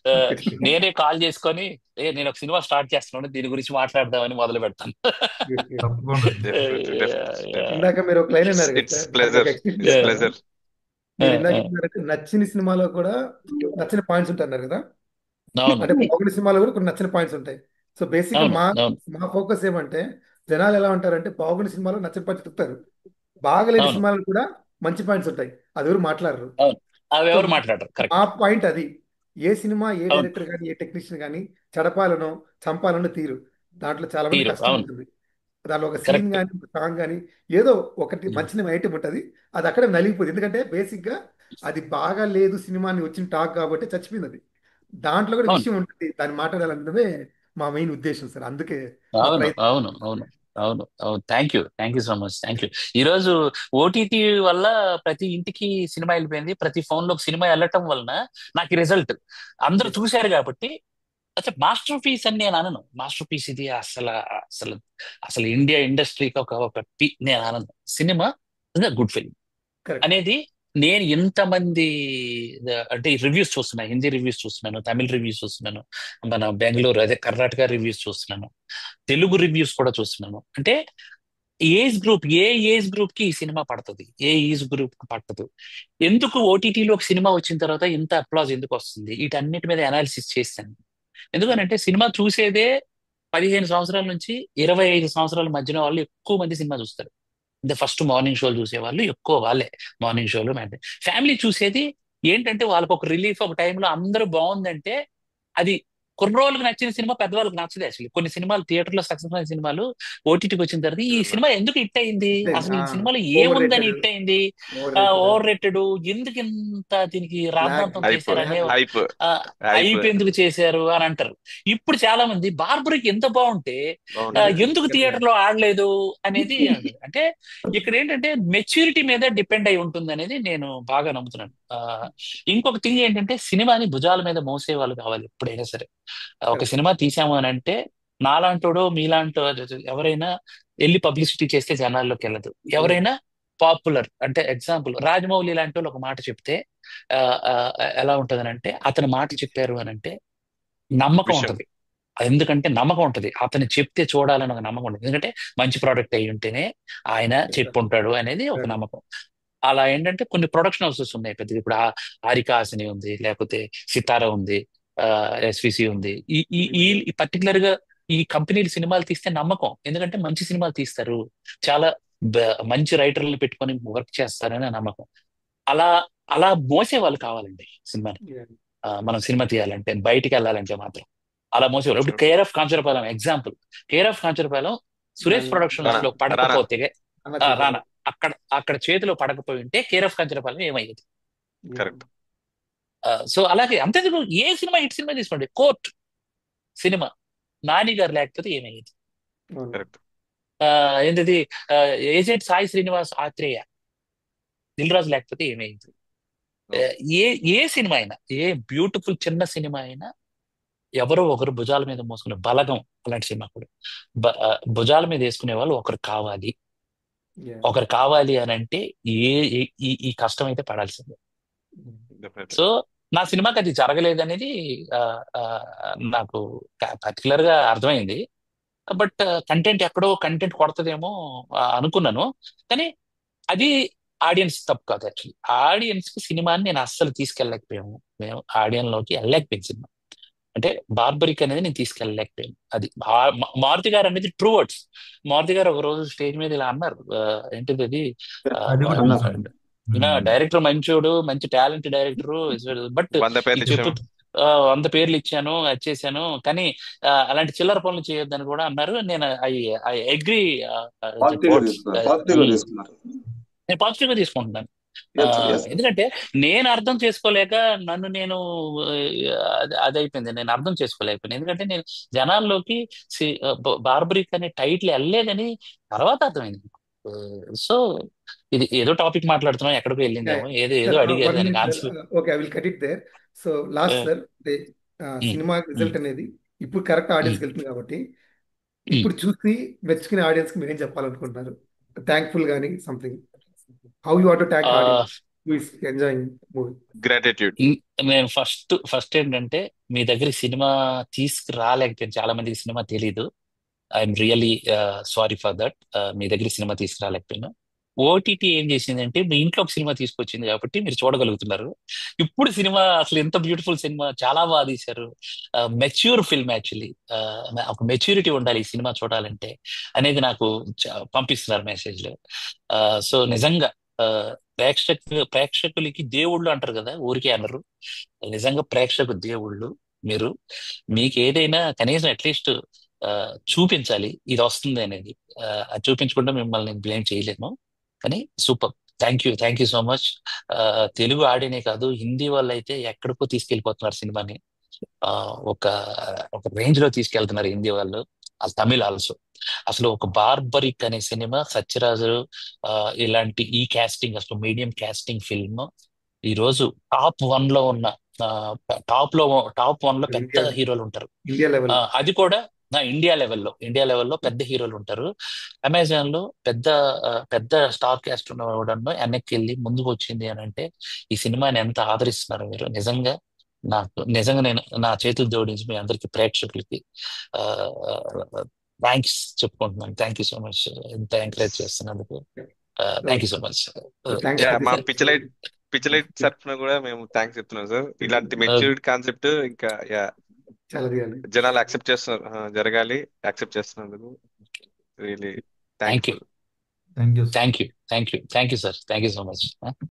ఆ, Sure. నేనే కాల్ చేసుకొని నేను ఒక సినిమా స్టార్ట్ చేస్తున్నాను, దీని గురించి మాట్లాడదామని మొదలు పెడతాను. Sure, sure. తప్పకుండా. డెఫినెట్లీ డెఫినెట్లీ ఇందాక మీరు ఒక లైన్ అన్నారు కదా ఇట్స్ సార్, నాకు ఒక ప్లెజర్, ఎక్స్పీరియన్స్ ఇట్స్ చెప్తాను. ప్లెజర్. మీరు ఇందాక చెప్పినారంటే నచ్చిన సినిమాలో కూడా నచ్చిన పాయింట్స్ ఉంటాయి కదా. అవును అంటే బాగున్న సినిమాలో కూడా కొన్ని నచ్చిన పాయింట్స్ ఉంటాయి. సో బేసిక్ గా అవును మా అవును మా ఫోకస్ ఏమంటే జనాలు ఎలా ఉంటారంటే బాగున్న సినిమాలో నచ్చిన పాయింట్స్ చెప్తారు, బాగలేని అవును సినిమాలు కూడా మంచి పాయింట్స్ ఉంటాయి, అది ఎవరు మాట్లాడరు. అవును అవి సో ఎవరు మాట్లాడరు, మా కరెక్ట్. పాయింట్ అది, ఏ సినిమా ఏ అవును డైరెక్టర్ కానీ ఏ టెక్నీషియన్ కానీ చెడపాలనో చంపాలనో తీరు, దాంట్లో చాలా మంది తీరు, కష్టం అవును ఉంటుంది. దాంట్లో ఒక సీన్ కరెక్ట్. కానీ ఒక సాంగ్ కానీ ఏదో ఒకటి మంచి ఐటమ్ ఉంటుంది, అది అక్కడే నలిగిపోతుంది. ఎందుకంటే బేసిక్ గా అది బాగా లేదు సినిమా అని వచ్చిన టాక్ కాబట్టి చచ్చిపోయింది అది. దాంట్లో కూడా అవును విషయం ఉంటుంది, దాన్ని మాట్లాడాలన్నదే మా మెయిన్ ఉద్దేశం సార్, అందుకే మా అవును ప్రయత్నం. అవును అవును అవును అవును thank you so much, thank you. ఈరోజు ఓటీటీ వల్ల ప్రతి ఇంటికి సినిమా వెళ్ళిపోయింది, ప్రతి ఫోన్ లో సినిమా వెళ్ళటం వలన నాకు ఈ రిజల్ట్ అందరూ చూశారు కాబట్టి అసలు మాస్టర్ పీస్ అని నేను అనను. మాస్టర్ పీస్ ఇది అసలు అసలు ఇండియా ఇండస్ట్రీకి నేను అనను. Cinema good film correct. అనేది నేను ఇంతమంది అంటే రివ్యూస్ చూస్తున్నాను, హిందీ రివ్యూస్ చూస్తున్నాను, తమిళ రివ్యూస్ చూస్తున్నాను, మన బెంగళూరు అదే కర్ణాటక రివ్యూస్ చూస్తున్నాను, తెలుగు రివ్యూస్ కూడా చూస్తున్నాను. అంటే ఏజ్ గ్రూప్ కి ఈ సినిమా పడుతుంది, ఏ ఏజ్ గ్రూప్ కి పట్టదు. ఎందుకు ఓటీటీలో ఒక సినిమా వచ్చిన తర్వాత ఇంత అప్లాజ్ ఎందుకు వస్తుంది, వీటన్నిటి మీద అనాలిసిస్ చేస్తాను. ఎందుకనంటే సినిమా చూసేదే 15 సంవత్సరాల నుంచి 25 సంవత్సరాల మధ్యన వాళ్ళు ఎక్కువ మంది సినిమా చూస్తారు. అంటే ఫస్ట్ మార్నింగ్ షోలు చూసే వాళ్ళు ఎక్కువ వాళ్ళే, మార్నింగ్ షోలు ఫ్యామిలీ చూసేది ఏంటంటే వాళ్ళకి ఒక రిలీఫ్. ఒక టైంలో అందరూ బాగుందంటే అది కుర్రోళ్ళకి నచ్చిన సినిమా పెద్దవాళ్ళకి నచ్చదు. యాక్చువల్లీ కొన్ని సినిమాలు థియేటర్ లో సక్సెస్ అయిన సినిమాలు ఓటీటీకి వచ్చిన తర్వాత ఈ సినిమా ఎందుకు హిట్ అయింది, అసలు ఈ సినిమాలో ఓవర్ ఏముందని రేటెడ్, హిట్ అయింది, ఓవర్ రేటెడ్, ఓవర్ రేటెడ్, ఎందుకు ఇంత దీనికి ల్యాగ్, రాద్ధాంతం హైప్ చేశారు అనే ల్యాగ్. హైప్ హైప్ హైప్ ఎందుకు చేశారు అని అంటారు. ఇప్పుడు చాలా మంది బార్బరికి ఎంత బాగుంటే బాగుంది. ఎందుకు థియేటర్ లో ఆడలేదు అనేది అంటారు. అంటే ఇక్కడ ఏంటంటే మెచ్యూరిటీ మీద డిపెండ్ అయి ఉంటుంది అనేది నేను బాగా నమ్ముతున్నాను. ఇంకొక థింగ్ ఏంటంటే సినిమాని భుజాల మీద మోసే వాళ్ళు కావాలి ఎప్పుడైనా సరే. ఒక కరెక్ట్. సినిమా తీసాము అని అంటే నాలాంటోడో మీలాంటో ఎవరైనా వెళ్ళి పబ్లిసిటీ చేస్తే జనాల్లోకి వెళ్ళదు. ఎవరైనా పాపులర్ అంటే ఎగ్జాంపుల్ రాజమౌళి లాంటి వాళ్ళు ఒక మాట చెప్తే ఆ, ఆ, ఎలా ఉంటదని అంటే అతని మాట చెప్పారు అని అంటే నమ్మకం విషయం ఉంటది. ఎందుకంటే నమ్మకం ఉంటది, అతను చెప్తే చూడాలని ఒక నమ్మకం ఉంటుంది. ఎందుకంటే మంచి ప్రోడక్ట్ అయి ఉంటేనే ఆయన చెప్పుంటాడు అనేది ఒక నమ్మకం. అలా ఏంటంటే కొన్ని ప్రొడక్షన్ హౌసెస్ ఉన్నాయి పెద్దగా. ఇప్పుడు ఆరికాసిని ఉంది, లేకపోతే సితారా ఉంది, ఎస్విసి ఉంది. ఈ ఈ ఈ పర్టికులర్ గా ఈ కంపెనీలు సినిమాలు తీస్తే నమ్మకం, ఎందుకంటే మంచి సినిమాలు తీస్తారు, చాలా మంచి రైటర్లు పెట్టుకొని వర్క్ చేస్తారని నమ్మకం. అలా అలా మోసే వాళ్ళు కావాలండి సినిమాని. మనం సినిమా తీయాలంటే బయటికి వెళ్ళాలంటే మాత్రం అలా మోసేవారు. ఇప్పుడు care of Kancharapalem example. Care of Kancharapalem Suresh Productions లో రానా పడకపోతే రానా అక్కడ అక్కడ చేతిలో పడకపోయి ఉంటే కేర్ ఆఫ్ కాంచరపాలెం ఏమయ్యేది? కరెక్ట్. సో అలాగే అంతేందుకు ఏ సినిమా హిట్ సినిమా తీసుకోండి, కోర్ట్ సినిమా నాని గారు లేకపోతే ఏమయ్యేది? కరెక్ట్. ఏంటది ఏజెంట్ సాయి శ్రీనివాస్ ఆత్రేయ, దిల్ రాజు లేకపోతే ఏమయ్యేది? ఏ ఏ సినిమా అయినా, ఏ బ్యూటిఫుల్ చిన్న సినిమా అయినా ఎవరో ఒకరు భుజాల మీద మోసుకునే బలగం అలాంటి సినిమా కూడా భుజాల మీద వేసుకునే వాళ్ళు ఒకరు కావాలి. ఒకరు కావాలి అని అంటే ఈ కష్టం అయితే పడాల్సిందే. సో నా సినిమాకి అది జరగలేదు అనేది నాకు పర్టికులర్ గా అర్థమైంది. బట్ కంటెంట్ ఎక్కడో కంటెంట్ కొడతదేమో అనుకున్నాను, కానీ అది ఆడియన్స్ తప్పు కాదు. యాక్చువల్లీ ఆడియన్స్ కి సినిమాని నేను అస్సలు తీసుకెళ్ళలేకపోయాము, మేము ఆడియన్స్ లోకి వెళ్ళలేకపోయింది సినిమా. అంటే బార్బరిక్ అనేది నేను తీసుకెళ్ళలేకపోయాను. అది మారుతి గారు అనేది ట్రూ వర్డ్స్. మారుతి గారు ఒక రోజు స్టేజ్ మీద ఇలా అన్నారు, ఏంటిది అది అది కూడా చూసాను. డైరెక్టర్ మంచోడు, మంచి టాలెంట్ డైరెక్టర్, బట్ 100 పేర్లు చెప్పు ఇచ్చాము. 100 పేర్లు ఇచ్చాను, అది చేశాను, కానీ అలాంటి చిల్లర పనులు చేయొద్దని కూడా అన్నారు. నేను ఐ అగ్రీ, పాజిటివ్ గా తీసుకున్నారు. నేను పాజిటివ్ గా తీసుకుంటున్నాను. Yes sir, yes sir. ఎందుకంటే నేను అర్థం చేసుకోలేక నన్ను నేను అది అయిపోయింది, నేను అర్థం చేసుకోలేకపోయాను. ఎందుకంటే నేను జనాల్లోకి బార్బరిక్ అనే టైటిల్ వెళ్ళలేదని తర్వాత అర్థమైంది. సో ఇది ఏదో టాపిక్ మాట్లాడుతున్నాం, ఎక్కడికో వెళ్ళిందేమో, ఏదో ఏదో సార్ అడిగారు, వన్ దానికి minute sir. Answer. Okay, I will cut it there. So last sir, cinema result అనేది ఇప్పుడు కరెక్ట్ ఆడియన్స్కి వెళ్తుంది కాబట్టి ఇప్పుడు చూసి మెచ్చుకునే ఆడియన్స్కి మీరేం చెప్పాలనుకుంటున్నారు? థ్యాంక్ఫుల్ కానీ something, how you want to thank audience who is enjoying movie? Gratitude. నేను ఫస్ట్ ఏంటంటే, మీ దగ్గర సినిమా తీసుకురాలేకపోయింది, చాలా మందికి సినిమా తెలీదు. I'm really sorry for that. మీ దగ్గర సినిమా తీసుకురాలేకపోయినా, ఓటీటీ ఏం చేసిందంటే మీ ఇంట్లో ఒక సినిమా తీసుకొచ్చింది కాబట్టి మీరు చూడగలుగుతున్నారు. ఇప్పుడు సినిమా అసలు ఎంత బ్యూటిఫుల్ సినిమా, చాలా బాగా తీశారు. Mature film actually. ఒక మెచ్యూరిటీ ఉండాలి ఈ సినిమా చూడాలంటే అనేది నాకు పంపిస్తున్నారు మెసేజ్లు. సో నిజంగా ప్రేక్షకులకి దేవుళ్ళు అంటారు కదా, ఊరికే అనరు. నిజంగా ప్రేక్షకు దేవుళ్ళు మీరు. మీకు ఏదైనా కనీసం అట్లీస్ట్ చూపించాలి ఇది వస్తుంది అనేది. అది చూపించకుండా మిమ్మల్ని నేను బ్లేమ్ చేయలేను. కానీ super, thank you so much. Telugu ఆడినే కాదు, హిందీ వాళ్ళు అయితే ఎక్కడికో తీసుకెళ్ళిపోతున్నారు సినిమాని. ఒక ఒక రేంజ్ లో తీసుకెళ్తున్నారు హిందీ వాళ్ళు, తమిళ్ ఆల్సో. అసలు ఒక బార్బరిక్ అనే సినిమా, సత్యరాజు ఇలాంటి ఈ కాస్టింగ్, అసలు మీడియం కాస్టింగ్ ఫిల్మ్ ఈ రోజు టాప్ 1 లో ఉన్న, టాప్ 1 లో పెద్ద ఇండియా హీరోలు ఉంటారు. India level. అది కూడా ఇండియా లెవెల్లో పెద్ద హీరోలు ఉంటారు. అమెజాన్ లో పెద్ద స్టార్ కాస్ట్ ఉన్న వెనక్కి వెళ్ళి ముందుకు వచ్చింది అని అంటే ఈ సినిమాని ఎంత ఆదరిస్తున్నారు మీరు. నిజంగా నేను నా చేతులు జోడించి మీ అందరికి ప్రేక్షకులకి థ్యాంక్స్ చెప్పుకుంటున్నాను. థ్యాంక్ యూ సో మచ్, ఇంత ఎంకరేజ్ చేస్తున్నందుకు. Thank you so much. Thanks మా సార్. పిచ్చలైట్ తరఫున కూడా మేము థ్యాంక్స్ చెప్తున్నాం సార్. ఇలాంటి మెచ్యూర్డ్ కాన్సెప్ట్ ఇంకా చాలా చేయాలి. జనాలు యాక్సెప్ట్ చేస్తున్నారు, జరగాలి. యాక్సెప్ట్ చేస్తున్నందుకు really thank you thankful. Thank you. Thank you sir, thank you so much.